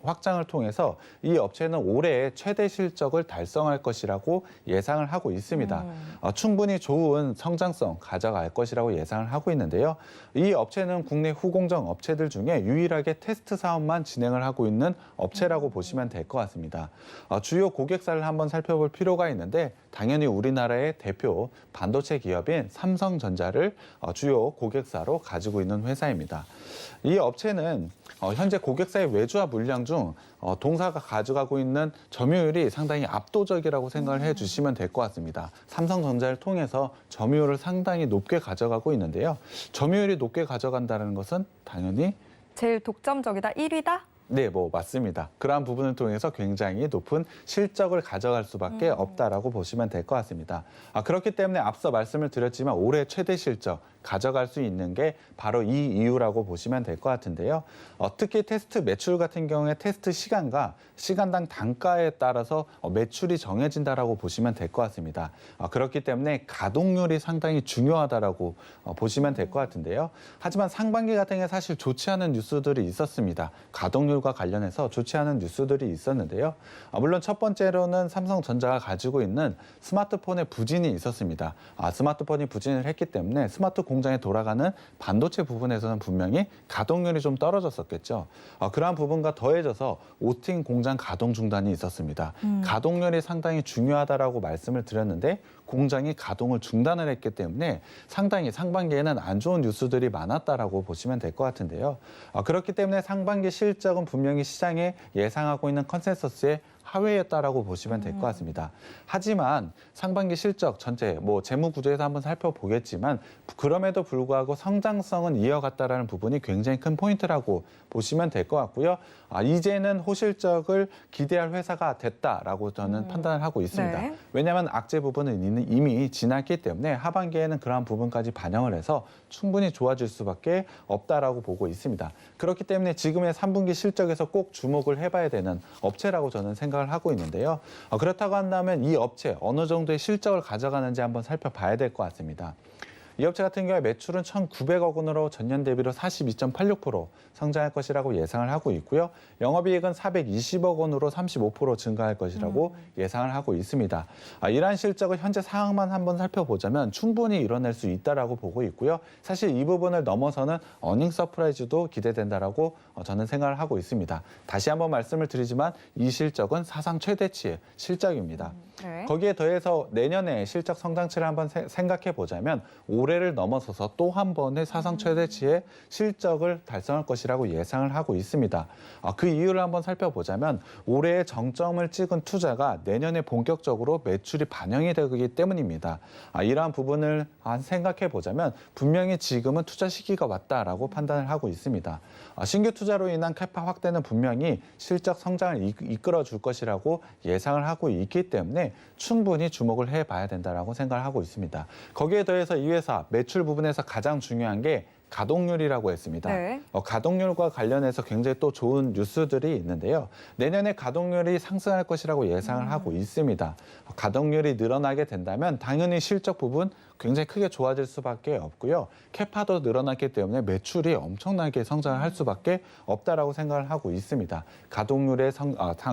확장을 통해서 이 업체는 올해 최대 실적을 달성할 것이라고 예상을 하고 있습니다. 충분히 좋은 성장성 가져갈 것이라고 예상을 하고 있는데요. 이 업체는 국내 후공정 업체들 중에 유일하게 테스트 사업만 진행을 하고 있는 업체라고 보시면 될 것 같습니다. 주요 고객사를 한번 살펴볼 필요가 있는데 당연히 우리나라의 대표 반도체 기업인 삼성전자를 주요 고객사로 가지고 있는 회사입니다. 이 업체는 현재 고객사의 외주화 물량 중 동사가 가져가고 있는 점유율이 상당히 압도적이라고 생각을 해주시면 될 것 같습니다. 삼성전자를 통해서 점유율을 상당히 높게 가져가고 있는데요. 점유율이 높게 가져간다는 것은 당연히 제일 독점적이다, 1위다? 네, 맞습니다. 그러한 부분을 통해서 굉장히 높은 실적을 가져갈 수밖에 없다라고 보시면 될 것 같습니다. 그렇기 때문에 앞서 말씀을 드렸지만 올해 최대 실적 가져갈 수 있는 게 바로 이 이유라고 보시면 될 것 같은데요. 특히 테스트 매출 같은 경우에 테스트 시간과 시간당 단가에 따라서 매출이 정해진다라고 보시면 될 것 같습니다. 그렇기 때문에 가동률이 상당히 중요하다라고 보시면 될 것 같은데요. 하지만 상반기 같은 게 사실 좋지 않은 뉴스들이 있었습니다. 가동률과 관련해서 좋지 않은 뉴스들이 있었는데요. 물론 첫 번째로는 삼성전자가 가지고 있는 스마트폰의 부진이 있었습니다. 스마트폰이 부진을 했기 때문에 스마트 공장에 돌아가는 반도체 부분에서는 분명히 가동률이 좀 떨어졌었겠죠. 그러한 부분과 더해져서 오팅 공장 가동 중단이 있었습니다. 가동률이 상당히 중요하다라고 말씀을 드렸는데 공장이 가동을 중단을 했기 때문에 상당히 상반기에는 안 좋은 뉴스들이 많았다라고 보시면 될 것 같은데요. 그렇기 때문에 상반기 실적은 분명히 시장에 예상하고 있는 컨센서스에 하회했다라고 보시면 될 것 같습니다. 하지만 상반기 실적 전체 재무 구조에서 한번 살펴보겠지만 그럼에도 불구하고 성장성은 이어갔다라는 부분이 굉장히 큰 포인트라고 보시면 될 것 같고요. 이제는 호실적을 기대할 회사가 됐다라고 저는 판단을 하고 있습니다. 네. 왜냐하면 악재 부분은 이미 지났기 때문에 하반기에는 그러한 부분까지 반영을 해서 충분히 좋아질 수밖에 없다라고 보고 있습니다. 그렇기 때문에 지금의 3분기 실적에서 꼭 주목을 해봐야 되는 업체라고 저는 생각을 하고 있는데요. 그렇다고 한다면 이 업체 어느 정도의 실적을 가져가는지 한번 살펴봐야 될 것 같습니다. 이 업체 같은 경우에 매출은 1,900억 원으로 전년 대비로 42.86% 성장할 것이라고 예상을 하고 있고요. 영업이익은 420억 원으로 35% 증가할 것이라고 예상을 하고 있습니다. 이러한 실적을 현재 상황만 한번 살펴보자면 충분히 이뤄낼 수 있다라고 보고 있고요. 사실 이 부분을 넘어서는 어닝 서프라이즈도 기대된다라고 저는 생각을 하고 있습니다. 다시 한번 말씀을 드리지만 이 실적은 사상 최대치의 실적입니다. 네. 거기에 더해서 내년에 실적 성장치를 한번 생각해 보자면 올해를 넘어서서 또 한 번의 사상 최대치의 실적을 달성할 것이라고 예상을 하고 있습니다. 그 이유를 한번 살펴보자면 올해의 정점을 찍은 투자가 내년에 본격적으로 매출이 반영이 되기 때문입니다. 이러한 부분을 생각해 보자면 분명히 지금은 투자 시기가 왔다라고 판단을 하고 있습니다. 신규 투자로 인한 캐파 확대는 분명히 실적 성장을 이끌어 줄 것이라고 예상을 하고 있기 때문에 충분히 주목을 해봐야 된다라고 생각을 하고 있습니다. 거기에 더해서 이 회사 매출 부분에서 가장 중요한 게 가동률이라고 했습니다. 네. 가동률과 관련해서 굉장히 또 좋은 뉴스들이 있는데요. 내년에 가동률이 상승할 것이라고 예상을 하고 있습니다. 가동률이 늘어나게 된다면 당연히 실적 부분 굉장히 크게 좋아질 수밖에 없고요. 캐파도 늘어났기 때문에 매출이 엄청나게 성장을 할 수밖에 없다라고 생각을 하고 있습니다.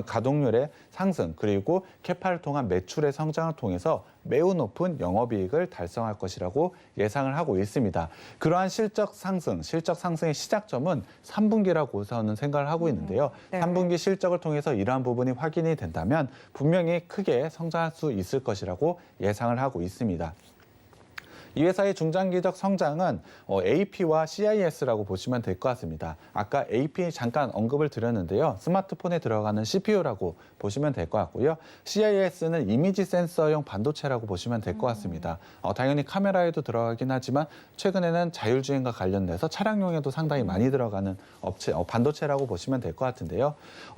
가동률의 상승 그리고 캐파를 통한 매출의 성장을 통해서 매우 높은 영업이익을 달성할 것이라고 예상을 하고 있습니다. 그러한 실적 상승의 시작점은 3분기라고 저는 생각을 하고 있는데요. 네. 3분기 실적을 통해서 이러한 부분이 확인이 된다면 분명히 크게 성장할 수 있을 것이라고 예상을 하고 있습니다. 이 회사의 중장기적 성장은 AP와 CIS라고 보시면 될 것 같습니다. 아까 AP 잠깐 언급을 드렸는데요. 스마트폰에 들어가는 CPU라고 보시면 될 것 같고요. CIS는 이미지 센서용 반도체라고 보시면 될 것 같습니다. 당연히 카메라에도 들어가긴 하지만 최근에는 자율주행과 관련돼서 차량용에도 상당히 많이 들어가는 업체, 반도체라고 보시면 될 것 같은데요.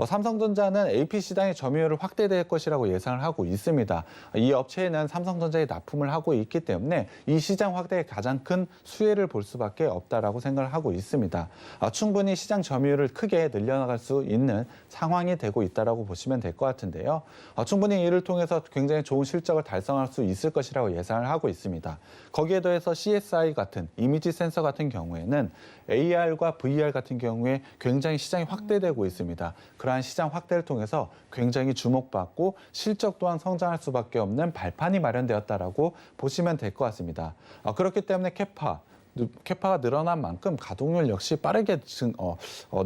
삼성전자는 AP 시장의 점유율을 확대될 것이라고 예상을 하고 있습니다. 이 업체에는 삼성전자에 납품을 하고 있기 때문에 이 시장 확대에 가장 큰 수혜를 볼 수밖에 없다라고 생각을 하고 있습니다. 충분히 시장 점유율을 크게 늘려나갈 수 있는 상황이 되고 있다라고 보시면 될 것 같은데요. 충분히 이를 통해서 굉장히 좋은 실적을 달성할 수 있을 것이라고 예상을 하고 있습니다. 거기에 더해서 CSI 같은 이미지 센서 같은 경우에는 AR과 VR 같은 경우에 굉장히 시장이 확대되고 있습니다. 그러한 시장 확대를 통해서 굉장히 주목받고 실적 또한 성장할 수밖에 없는 발판이 마련되었다라고 보시면 될 것 같습니다. 그렇기 때문에 캐파가 늘어난 만큼 가동률 역시 빠르게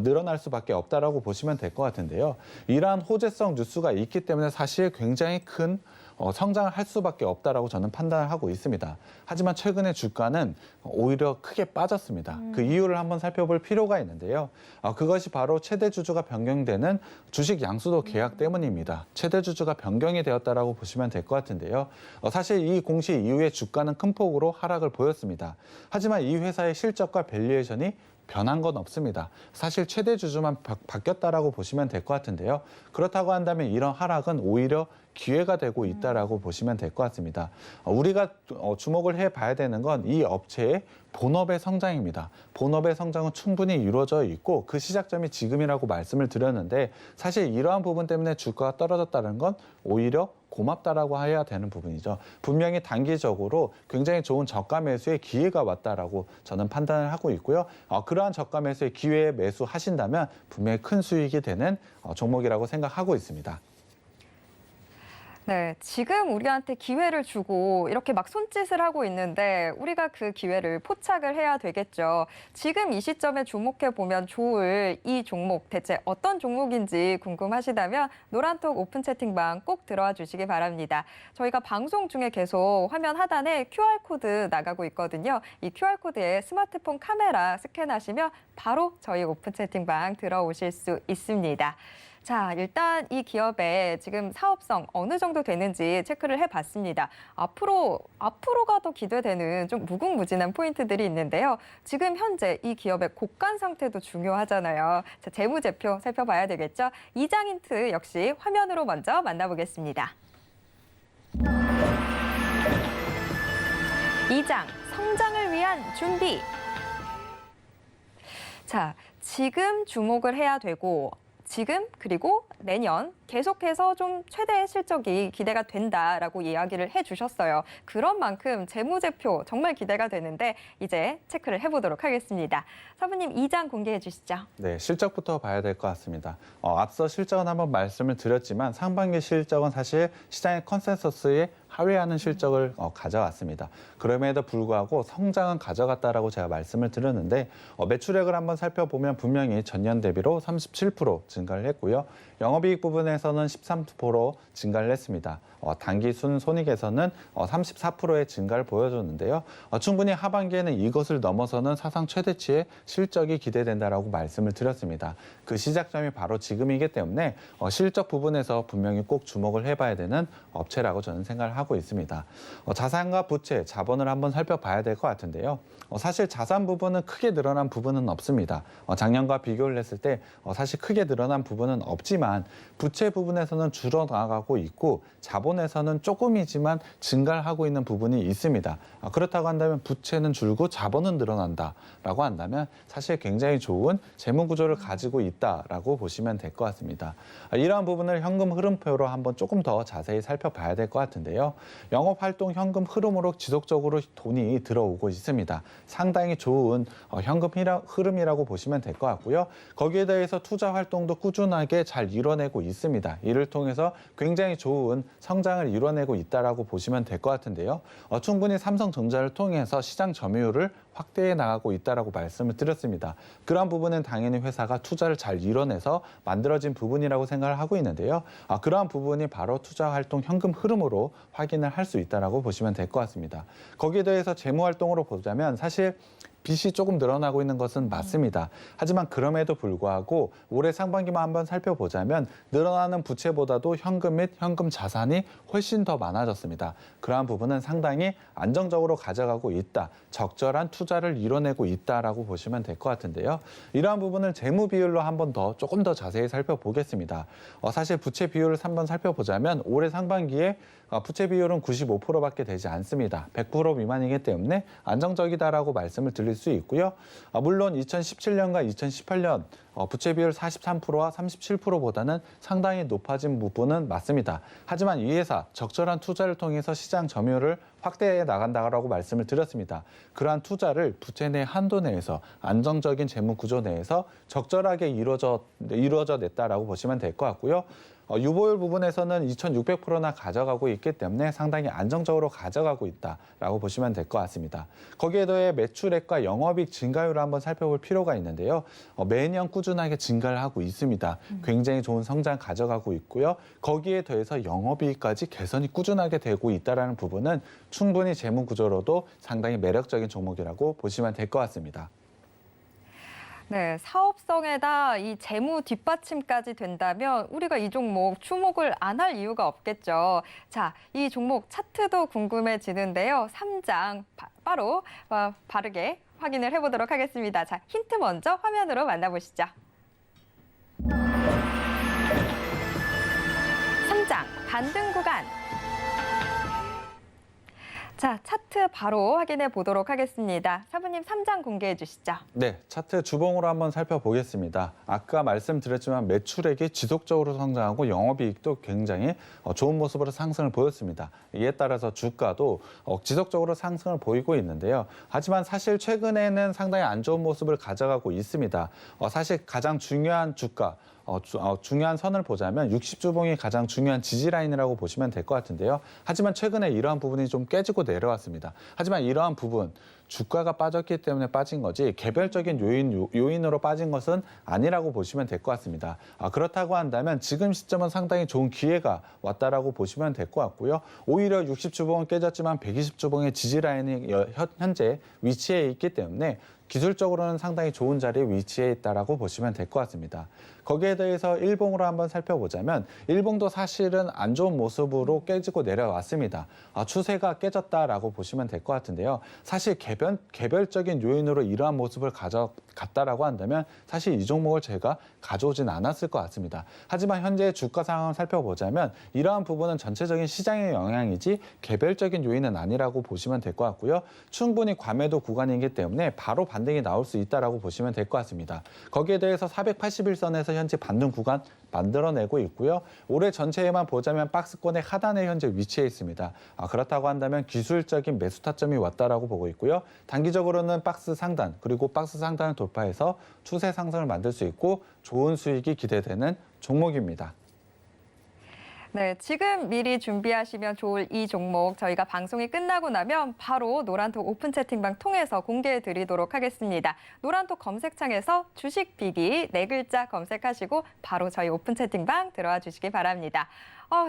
늘어날 수밖에 없다라고 보시면 될 것 같은데요. 이러한 호재성 뉴스가 있기 때문에 사실 굉장히 큰 성장을 할 수밖에 없다라고 저는 판단을 하고 있습니다. 하지만 최근에 주가는 오히려 크게 빠졌습니다. 그 이유를 한번 살펴볼 필요가 있는데요. 그것이 바로 최대 주주가 변경되는 주식 양수도 계약 때문입니다. 최대 주주가 변경이 되었다라고 보시면 될 것 같은데요. 사실 이 공시 이후에 주가는 큰 폭으로 하락을 보였습니다. 하지만 이 회사의 실적과 밸류에이션이 변한 건 없습니다. 사실 최대 주주만 바뀌었다라고 보시면 될 것 같은데요. 그렇다고 한다면 이런 하락은 오히려 기회가 되고 있다라고 보시면 될 것 같습니다. 우리가 주목을 해봐야 되는 건 이 업체의 본업의 성장입니다. 본업의 성장은 충분히 이루어져 있고 그 시작점이 지금이라고 말씀을 드렸는데 사실 이러한 부분 때문에 주가가 떨어졌다는 건 오히려 고맙다라고 해야 되는 부분이죠. 분명히 단기적으로 굉장히 좋은 저가 매수의 기회가 왔다라고 저는 판단을 하고 있고요. 그러한 저가 매수의 기회에 매수하신다면 분명히 큰 수익이 되는 종목이라고 생각하고 있습니다. 네, 지금 우리한테 기회를 주고 이렇게 막 손짓을 하고 있는데 우리가 그 기회를 포착을 해야 되겠죠. 지금 이 시점에 주목해 보면 좋을 이 종목 대체 어떤 종목인지 궁금하시다면 노란톡 오픈 채팅방 꼭 들어와 주시기 바랍니다. 저희가 방송 중에 계속 화면 하단에 QR코드 나가고 있거든요. 이 QR코드에 스마트폰 카메라 스캔하시면 바로 저희 오픈 채팅방 들어오실 수 있습니다. 자, 일단 이 기업의 지금 사업성 어느 정도 되는지 체크를 해봤습니다. 앞으로가 더 기대되는 좀 무궁무진한 포인트들이 있는데요. 지금 현재 이 기업의 곡간 상태도 중요하잖아요. 자, 재무제표 살펴봐야 되겠죠. 이장 힌트 역시 화면으로 먼저 만나보겠습니다. 2장, 성장을 위한 준비. 자, 지금 주목을 해야 되고 지금 그리고 내년 계속해서 좀 최대 실적이 기대가 된다라고 이야기를 해주셨어요. 그런 만큼 재무제표 정말 기대가 되는데 이제 체크를 해보도록 하겠습니다. 사부님 2장 공개해 주시죠. 네, 실적부터 봐야 될 것 같습니다. 앞서 실적은 한번 말씀을 드렸지만 상반기 실적은 사실 시장의 컨센서스에 하회하는 실적을 가져왔습니다. 그럼에도 불구하고 성장은 가져갔다라고 제가 말씀을 드렸는데 매출액을 한번 살펴보면 분명히 전년 대비로 37% 증가를 했고요. 영업이익 부분에서는 13% 증가를 했습니다. 단기 순손익에서는 34%의 증가를 보여줬는데요. 충분히 하반기에는 이것을 넘어서는 사상 최대치의 실적이 기대된다라고 말씀을 드렸습니다. 그 시작점이 바로 지금이기 때문에 실적 부분에서 분명히 꼭 주목을 해봐야 되는 업체라고 저는 생각을 하고 있습니다. 자산과 부채, 자본을 한번 살펴봐야 될 것 같은데요. 사실 자산 부분은 크게 늘어난 부분은 없습니다. 작년과 비교를 했을 때 사실 크게 늘어난 부분은 없지만 부채 부분에서는 줄어나가고 있고 자본에서는 조금이지만 증가를 하고 있는 부분이 있습니다. 그렇다고 한다면 부채는 줄고 자본은 늘어난다라고 한다면 사실 굉장히 좋은 재무 구조를 가지고 있다라고 보시면 될 것 같습니다. 이러한 부분을 현금 흐름표로 한번 조금 더 자세히 살펴봐야 될 것 같은데요. 영업활동 현금 흐름으로 지속적으로 돈이 들어오고 있습니다. 상당히 좋은 현금 흐름이라고 보시면 될 것 같고요. 거기에 대해서 투자 활동도 꾸준하게 잘 이뤄내고 있습니다. 이를 통해서 굉장히 좋은 성장을 이뤄내고 있다라고 보시면 될 것 같은데요. 충분히 삼성전자를 통해서 시장 점유율을 확대해 나가고 있다라고 말씀을 드렸습니다. 그러한 부분은 당연히 회사가 투자를 잘 이뤄내서 만들어진 부분이라고 생각을 하고 있는데요. 그러한 부분이 바로 투자 활동 현금 흐름으로 확인을 할 수 있다라고 보시면 될 것 같습니다. 거기에 대해서 재무 활동으로 보자면 사실 빚이 조금 늘어나고 있는 것은 맞습니다. 하지만 그럼에도 불구하고 올해 상반기만 한번 살펴보자면 늘어나는 부채보다도 현금 및 현금 자산이 훨씬 더 많아졌습니다. 그러한 부분은 상당히 안정적으로 가져가고 있다. 적절한 투자를 이뤄내고 있다라고 보시면 될 것 같은데요. 이러한 부분을 재무 비율로 한번 조금 더 자세히 살펴보겠습니다. 사실 부채 비율을 한번 살펴보자면 올해 상반기에 부채 비율은 95%밖에 되지 않습니다. 100% 미만이기 때문에 안정적이다라고 말씀을 드릴 수 있고요. 물론 2017년과 2018년 부채 비율 43%와 37%보다는 상당히 높아진 부분은 맞습니다. 하지만 이 회사 적절한 투자를 통해서 시장 점유율을 확대해 나간다고 말씀을 드렸습니다. 그러한 투자를 부채 내 한도 내에서 안정적인 재무 구조 내에서 적절하게 이루어져 냈다라고 보시면 될 것 같고요. 유보율 부분에서는 2,600%나 가져가고 있기 때문에 상당히 안정적으로 가져가고 있다라고 보시면 될 것 같습니다. 거기에 더해 매출액과 영업이익 증가율을 한번 살펴볼 필요가 있는데요. 매년 꾸준하게 증가를 하고 있습니다. 굉장히 좋은 성장 가져가고 있고요. 거기에 더해서 영업이익까지 개선이 꾸준하게 되고 있다는 부분은 충분히 재무 구조로도 상당히 매력적인 종목이라고 보시면 될 것 같습니다. 네, 사업성에다 이 재무 뒷받침까지 된다면 우리가 이 종목 주목을 안 할 이유가 없겠죠. 자, 이 종목 차트도 궁금해지는데요. 3장 바로 바르게 확인을 해보도록 하겠습니다. 자, 힌트 먼저 화면으로 만나보시죠. 3장 반등 구간. 자, 차트 바로 확인해 보도록 하겠습니다. 사부님 3장 공개해 주시죠. 네, 차트 주봉으로 한번 살펴보겠습니다. 아까 말씀드렸지만 매출액이 지속적으로 성장하고 영업이익도 굉장히 좋은 모습으로 상승을 보였습니다. 이에 따라서 주가도 지속적으로 상승을 보이고 있는데요. 하지만 사실 최근에는 상당히 안 좋은 모습을 가져가고 있습니다. 사실 가장 중요한 주가, 중요한 선을 보자면 60주봉이 가장 중요한 지지 라인이라고 보시면 될 것 같은데요. 하지만 최근에 이러한 부분이 좀 깨지고 내려왔습니다. 하지만 이러한 부분, 주가가 빠졌기 때문에 빠진 거지 개별적인 요인으로 빠진 것은 아니라고 보시면 될 것 같습니다. 그렇다고 한다면 지금 시점은 상당히 좋은 기회가 왔다라고 보시면 될 것 같고요. 오히려 60주봉은 깨졌지만 120주봉의 지지 라인이 현재 위치해 있기 때문에 기술적으로는 상당히 좋은 자리에 위치해 있다라고 보시면 될 것 같습니다. 거기에 대해서 일봉으로 한번 살펴보자면 일봉도 사실은 안 좋은 모습으로 깨지고 내려왔습니다. 추세가 깨졌다라고 보시면 될 것 같은데요. 사실 개별적인 요인으로 이러한 모습을 가져갔다라고 한다면 사실 이 종목을 제가 가져오진 않았을 것 같습니다. 하지만 현재 주가 상황을 살펴보자면 이러한 부분은 전체적인 시장의 영향이지 개별적인 요인은 아니라고 보시면 될 것 같고요. 충분히 과매도 구간이기 때문에 바로 반등이 나올 수 있다라고 보시면 될 것 같습니다. 거기에 대해서 481선에서 현재 반등 구간 만들어내고 있고요. 올해 전체에만 보자면 박스권의 하단에 현재 위치해 있습니다. 그렇다고 한다면 기술적인 매수 타점이 왔다라고 보고 있고요. 단기적으로는 박스 상단 그리고 박스 상단을 돌파해서 추세 상승을 만들 수 있고 좋은 수익이 기대되는 종목입니다. 네, 지금 미리 준비하시면 좋을 이 종목 저희가 방송이 끝나고 나면 바로 노란톡 오픈 채팅방 통해서 공개해 드리도록 하겠습니다. 노란톡 검색창에서 주식 비기 4글자 검색하시고 바로 저희 오픈 채팅방 들어와 주시기 바랍니다.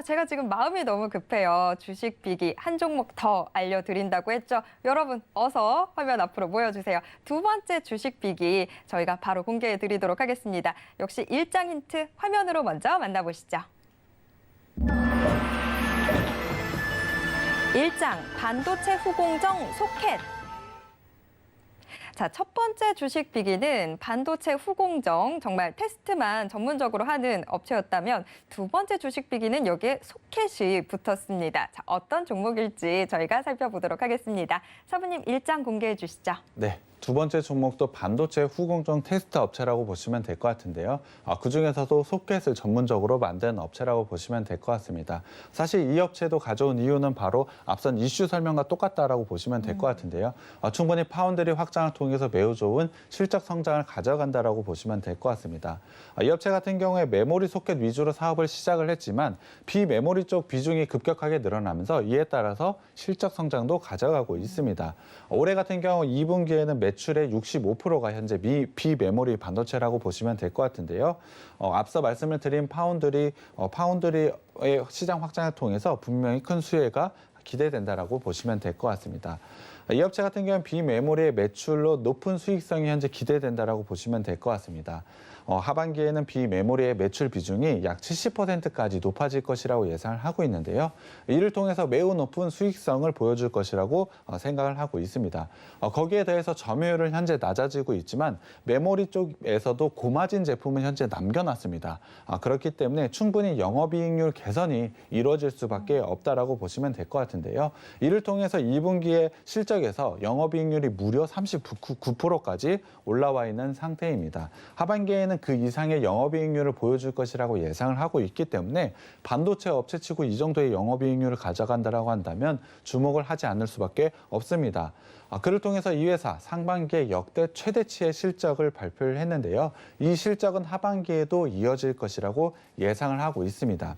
제가 지금 마음이 너무 급해요. 주식 비기 한 종목 더 알려드린다고 했죠. 여러분 어서 화면 앞으로 모여주세요. 두 번째 주식 비기 저희가 바로 공개해 드리도록 하겠습니다. 역시 일장 힌트 화면으로 먼저 만나보시죠. 1장 반도체 후공정 소켓. 자, 첫 번째 주식 비기는 반도체 후공정 정말 테스트만 전문적으로 하는 업체였다면 두 번째 주식 비기는 여기에 소켓이 붙었습니다. 자, 어떤 종목일지 저희가 살펴보도록 하겠습니다. 사부님 1장 공개해 주시죠. 네. 두 번째 종목도 반도체 후공정 테스트 업체라고 보시면 될 것 같은데요. 그중에서도 소켓을 전문적으로 만드는 업체라고 보시면 될 것 같습니다. 사실 이 업체도 가져온 이유는 바로 앞선 이슈 설명과 똑같다라고 보시면 될 것 같은데요. 충분히 파운드리 확장을 통해서 매우 좋은 실적 성장을 가져간다라고 보시면 될 것 같습니다. 이 업체 같은 경우에 메모리 소켓 위주로 사업을 시작을 했지만 비메모리 쪽 비중이 급격하게 늘어나면서 이에 따라서 실적 성장도 가져가고 있습니다. 올해 같은 경우 2분기에는 매출의 65%가 현재 비메모리 반도체라고 보시면 될 것 같은데요. 앞서 말씀을 드린 파운드리의 시장 확장을 통해서 분명히 큰 수혜가 기대된다라고 보시면 될 것 같습니다. 이 업체 같은 경우는 비메모리의 매출로 높은 수익성이 현재 기대된다라고 보시면 될 것 같습니다. 하반기에는 비메모리의 매출 비중이 약 70%까지 높아질 것이라고 예상을 하고 있는데요. 이를 통해서 매우 높은 수익성을 보여줄 것이라고 생각을 하고 있습니다. 거기에 대해서 점유율은 현재 낮아지고 있지만 메모리 쪽에서도 고마진 제품은 현재 남겨놨습니다. 그렇기 때문에 충분히 영업이익률 개선이 이루어질 수밖에 없다라고 보시면 될 것 같은데요. 이를 통해서 2분기에 실적에서 영업이익률이 무려 39%까지 올라와 있는 상태입니다. 하반기에는 그 이상의 영업이익률을 보여줄 것이라고 예상을 하고 있기 때문에 반도체 업체치고 이 정도의 영업이익률을 가져간다라고 한다면 주목을 하지 않을 수밖에 없습니다. 그를 통해서 이 회사 상반기에 역대 최대치의 실적을 발표를 했는데요. 이 실적은 하반기에도 이어질 것이라고 예상을 하고 있습니다.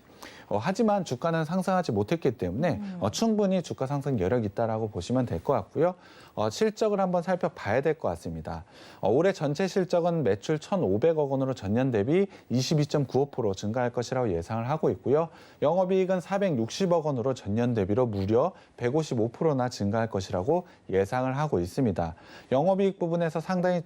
하지만 주가는 상승하지 못했기 때문에 충분히 주가 상승 여력이 있다라고 보시면 될 것 같고요. 실적을 한번 살펴봐야 될 것 같습니다. 올해 전체 실적은 매출 1,500억 원으로 전년 대비 22.95% 증가할 것이라고 예상을 하고 있고요. 영업이익은 460억 원으로 전년 대비로 무려 155%나 증가할 것이라고 예상을 하고 있습니다. 영업이익 부분에서 상당히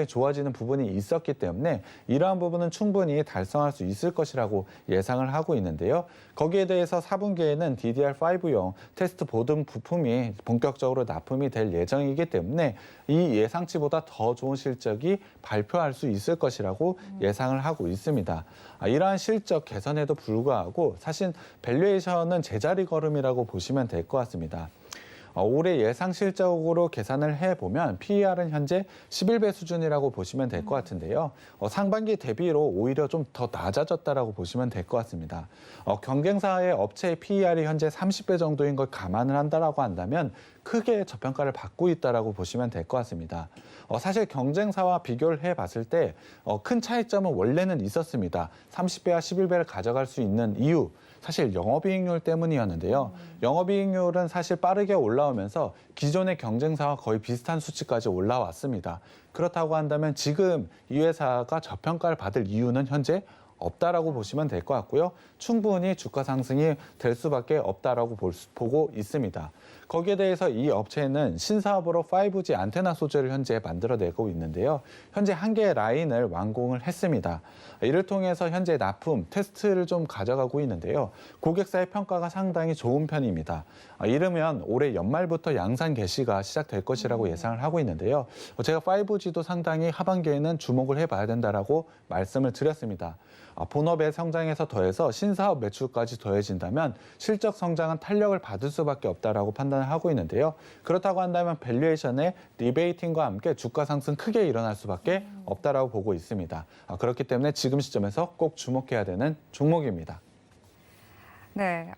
좋아지는 부분이 있었기 때문에 이러한 부분은 충분히 달성할 수 있을 것이라고 예상을 하고 있는데요. 거기에 대해서 4분기에는 DDR5용 테스트 보드 부품이 본격적으로 납품이 될 예정이기 때문에 이 예상치보다 더 좋은 실적이 발표할 수 있을 것이라고 예상을 하고 있습니다. 이러한 실적 개선에도 불구하고 사실 밸류에이션은 제자리 걸음이라고 보시면 될 것 같습니다. 올해 예상 실적으로 계산을 해보면 PER은 현재 11배 수준이라고 보시면 될 것 같은데요. 상반기 대비로 오히려 좀 더 낮아졌다라고 보시면 될 것 같습니다. 경쟁사의 업체의 PER이 현재 30배 정도인 걸 감안을 한다라고 한다면 크게 저평가를 받고 있다라고 보시면 될 것 같습니다. 사실 경쟁사와 비교를 해봤을 때 큰 차이점은 원래는 있었습니다. 30배와 11배를 가져갈 수 있는 이유. 사실 영업이익률 때문이었는데요. 영업이익률은 사실 빠르게 올라오면서 기존의 경쟁사와 거의 비슷한 수치까지 올라왔습니다. 그렇다고 한다면 지금 이 회사가 저평가를 받을 이유는 현재 없다라고 보시면 될 것 같고요. 충분히 주가 상승이 될 수밖에 없다라고 보고 있습니다. 거기에 대해서 이 업체는 신사업으로 5G 안테나 소재를 현재 만들어내고 있는데요. 현재 한 개의 라인을 완공을 했습니다. 이를 통해서 현재 납품, 테스트를 좀 가져가고 있는데요. 고객사의 평가가 상당히 좋은 편입니다. 이르면 올해 연말부터 양산 개시가 시작될 것이라고 예상을 하고 있는데요. 제가 5G도 상당히 하반기에는 주목을 해봐야 된다라고 말씀을 드렸습니다. 본업의 성장에서 더해서 신사업 매출까지 더해진다면 실적 성장은 탄력을 받을 수밖에 없다라고 판단을 하고 있는데요. 그렇다고 한다면 밸류에이션의 리베이팅과 함께 주가 상승 크게 일어날 수밖에 없다라고 보고 있습니다. 그렇기 때문에 지금 시점에서 꼭 주목해야 되는 종목입니다. 네,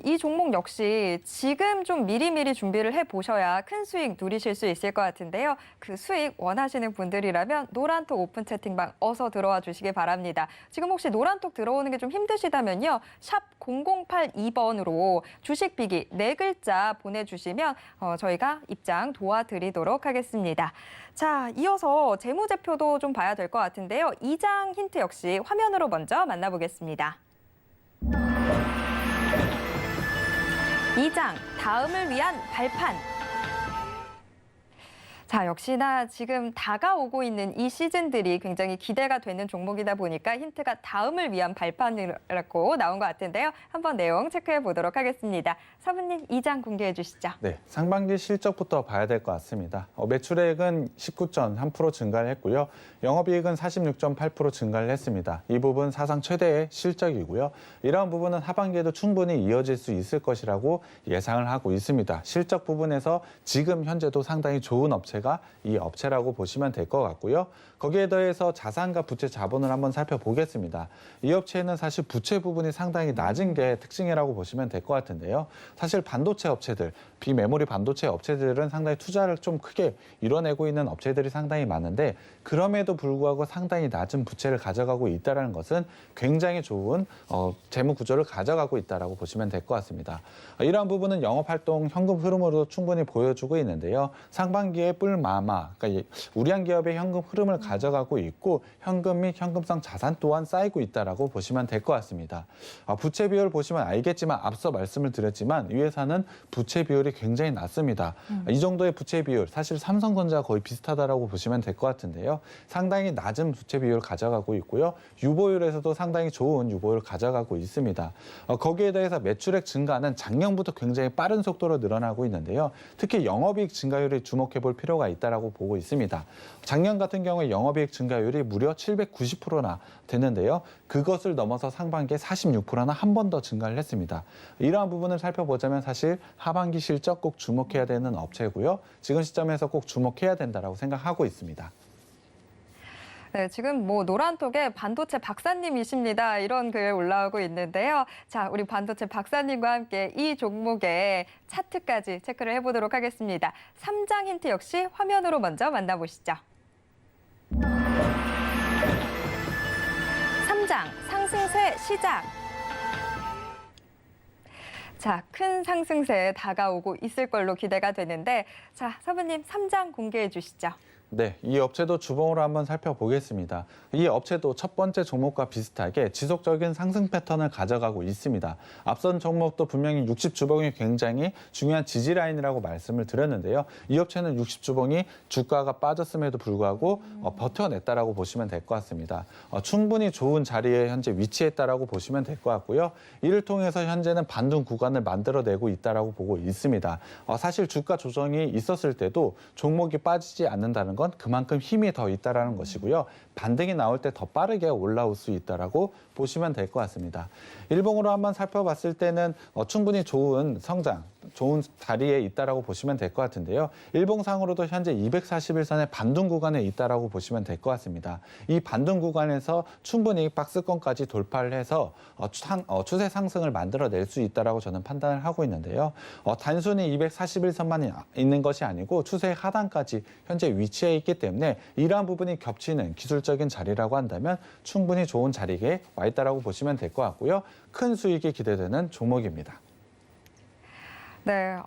이 종목 역시 지금 좀 미리미리 준비를 해보셔야 큰 수익 누리실 수 있을 것 같은데요. 그 수익 원하시는 분들이라면 노란톡 오픈 채팅방 어서 들어와 주시기 바랍니다. 지금 혹시 노란톡 들어오는 게 좀 힘드시다면요. 샵 0082번으로 주식 비기 4글자 보내주시면 저희가 입장 도와드리도록 하겠습니다. 자, 이어서 재무제표도 좀 봐야 될 것 같은데요. 2장 힌트 역시 화면으로 먼저 만나보겠습니다. 2장, 다음을 위한 발판. 자, 역시나 지금 다가오고 있는 이 시즌들이 굉장히 기대가 되는 종목이다 보니까 힌트가 다음을 위한 발판이라고 나온 것 같은데요. 한번 내용 체크해 보도록 하겠습니다. 사부님, 2장 공개해 주시죠. 네, 상반기 실적부터 봐야 될 것 같습니다. 매출액은 19.3% 증가를 했고요. 영업이익은 46.8% 증가를 했습니다. 이 부분 사상 최대의 실적이고요. 이러한 부분은 하반기에도 충분히 이어질 수 있을 것이라고 예상을 하고 있습니다. 실적 부분에서 지금 현재도 상당히 좋은 업체가 이 업체라고 보시면 될 것 같고요. 거기에 더해서 자산과 부채 자본을 한번 살펴보겠습니다. 이 업체는 사실 부채 부분이 상당히 낮은 게 특징이라고 보시면 될 것 같은데요. 사실 반도체 업체들, 비메모리 반도체 업체들은 상당히 투자를 좀 크게 이뤄내고 있는 업체들이 상당히 많은데 그럼에도 불구하고 상당히 낮은 부채를 가져가고 있다는 것은 굉장히 좋은 재무 구조를 가져가고 있다고 보시면 될 것 같습니다. 이러한 부분은 영업활동 현금 흐름으로도 충분히 보여주고 있는데요. 상반기에 뿔마마, 그러니까 우리한 기업의 현금 흐름을 가져가고 있고 현금 및 현금성 자산 또한 쌓이고 있다고 보시면 될 것 같습니다. 부채 비율 보시면 알겠지만 앞서 말씀을 드렸지만 이 회사는 부채 비율이 굉장히 낮습니다. 이 정도의 부채 비율, 사실 삼성전자와 거의 비슷하다고 보시면 될 것 같은데요. 상당히 낮은 부채 비율을 가져가고 있고요. 유보율에서도 상당히 좋은 유보율을 가져가고 있습니다. 거기에 대해서 매출액 증가는 작년부터 굉장히 빠른 속도로 늘어나고 있는데요. 특히 영업이익 증가율에 주목해 볼 필요가 있다고 보고 있습니다. 작년 같은 경우에 영업이익 증가율이 무려 790%나 됐는데요. 그것을 넘어서 상반기에 46%나 한 번 더 증가를 했습니다. 이러한 부분을 살펴보자면 사실 하반기 실적 꼭 주목해야 되는 업체고요. 지금 시점에서 꼭 주목해야 된다고 생각하고 있습니다. 네, 지금 뭐 노란톡에 반도체 박사님이십니다. 이런 글 올라오고 있는데요. 자, 우리 반도체 박사님과 함께 이 종목의 차트까지 체크를 해보도록 하겠습니다. 3장 힌트 역시 화면으로 먼저 만나보시죠. 3장 상승세 시작. 자, 큰 상승세 다가오고 있을 걸로 기대가 되는데, 자, 사부님 3장 공개해 주시죠. 네, 이 업체도 주봉으로 한번 살펴보겠습니다. 이 업체도 첫 번째 종목과 비슷하게 지속적인 상승 패턴을 가져가고 있습니다. 앞선 종목도 분명히 60주봉이 굉장히 중요한 지지 라인이라고 말씀을 드렸는데요. 이 업체는 60주봉이 주가가 빠졌음에도 불구하고 버텨냈다라고 보시면 될 것 같습니다. 충분히 좋은 자리에 현재 위치했다라고 보시면 될 것 같고요. 이를 통해서 현재는 반등 구간을 만들어내고 있다라고 보고 있습니다. 사실 주가 조정이 있었을 때도 종목이 빠지지 않는다는 건 그만큼 힘이 더 있다라는 것이고요. 반등이 나올 때 더 빠르게 올라올 수 있다라고 보시면 될 것 같습니다. 일봉으로 한번 살펴봤을 때는 충분히 좋은 성장, 좋은 자리에 있다라고 보시면 될 것 같은데요. 일봉상으로도 현재 241선의 반등 구간에 있다라고 보시면 될 것 같습니다. 이 반등 구간에서 충분히 박스권까지 돌파를 해서 추세 상승을 만들어낼 수 있다라고 저는 판단을 하고 있는데요. 단순히 241선만 있는 것이 아니고 추세 하단까지 현재 위치해 있기 때문에 이러한 부분이 겹치는 기술적인 자리라고 한다면 충분히 좋은 자리에 와 있다라고 보시면 될 것 같고요. 큰 수익이 기대되는 종목입니다. 네,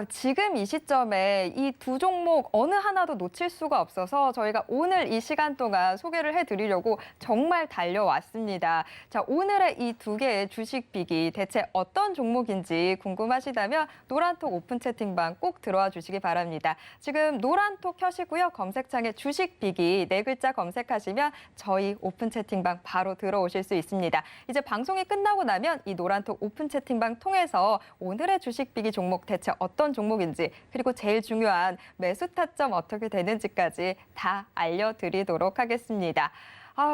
지금 이 시점에 이 두 종목 어느 하나도 놓칠 수가 없어서 저희가 오늘 이 시간 동안 소개를 해드리려고 정말 달려왔습니다. 자, 오늘의 이 두 개의 주식 빅이 대체 어떤 종목인지 궁금하시다면 노란톡 오픈 채팅방 꼭 들어와 주시기 바랍니다. 지금 노란톡 켜시고요. 검색창에 주식 빅이 네 글자 검색하시면 저희 오픈 채팅방 바로 들어오실 수 있습니다. 이제 방송이 끝나고 나면 이 노란톡 오픈 채팅방 통해서 오늘의 주식 빅이 종목 대체 어떤 종목인지 그리고 제일 중요한 매수 타점 어떻게 되는지까지 다 알려드리도록 하겠습니다.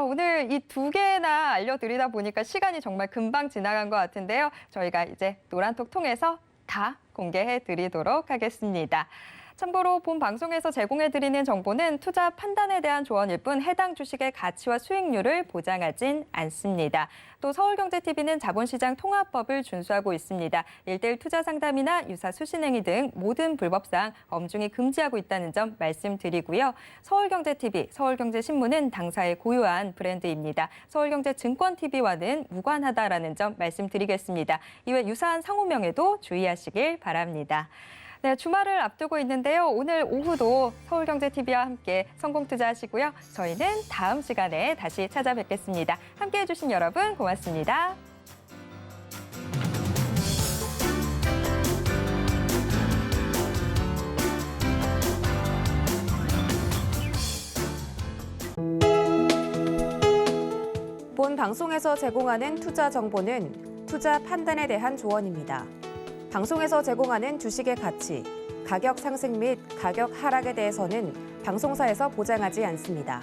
오늘 이 두 개나 알려드리다 보니까 시간이 정말 금방 지나간 것 같은데요. 저희가 이제 노란톡 통해서 다 공개해드리도록 하겠습니다. 참고로 본 방송에서 제공해드리는 정보는 투자 판단에 대한 조언일 뿐 해당 주식의 가치와 수익률을 보장하진 않습니다. 또 서울경제TV는 자본시장 통합법을 준수하고 있습니다. 1:1 투자 상담이나 유사 수신행위 등 모든 불법상 엄중히 금지하고 있다는 점 말씀드리고요. 서울경제TV, 서울경제신문은 당사의 고유한 브랜드입니다. 서울경제증권TV와는 무관하다라는 점 말씀드리겠습니다. 이외 유사한 상호명에도 주의하시길 바랍니다. 네, 주말을 앞두고 있는데요. 오늘 오후도 서울경제TV와 함께 성공 투자하시고요. 저희는 다음 시간에 다시 찾아뵙겠습니다. 함께해 주신 여러분 고맙습니다. 본 방송에서 제공하는 투자 정보는 투자 판단에 대한 조언입니다. 방송에서 제공하는 주식의 가치, 가격 상승 및 가격 하락에 대해서는 방송사에서 보장하지 않습니다.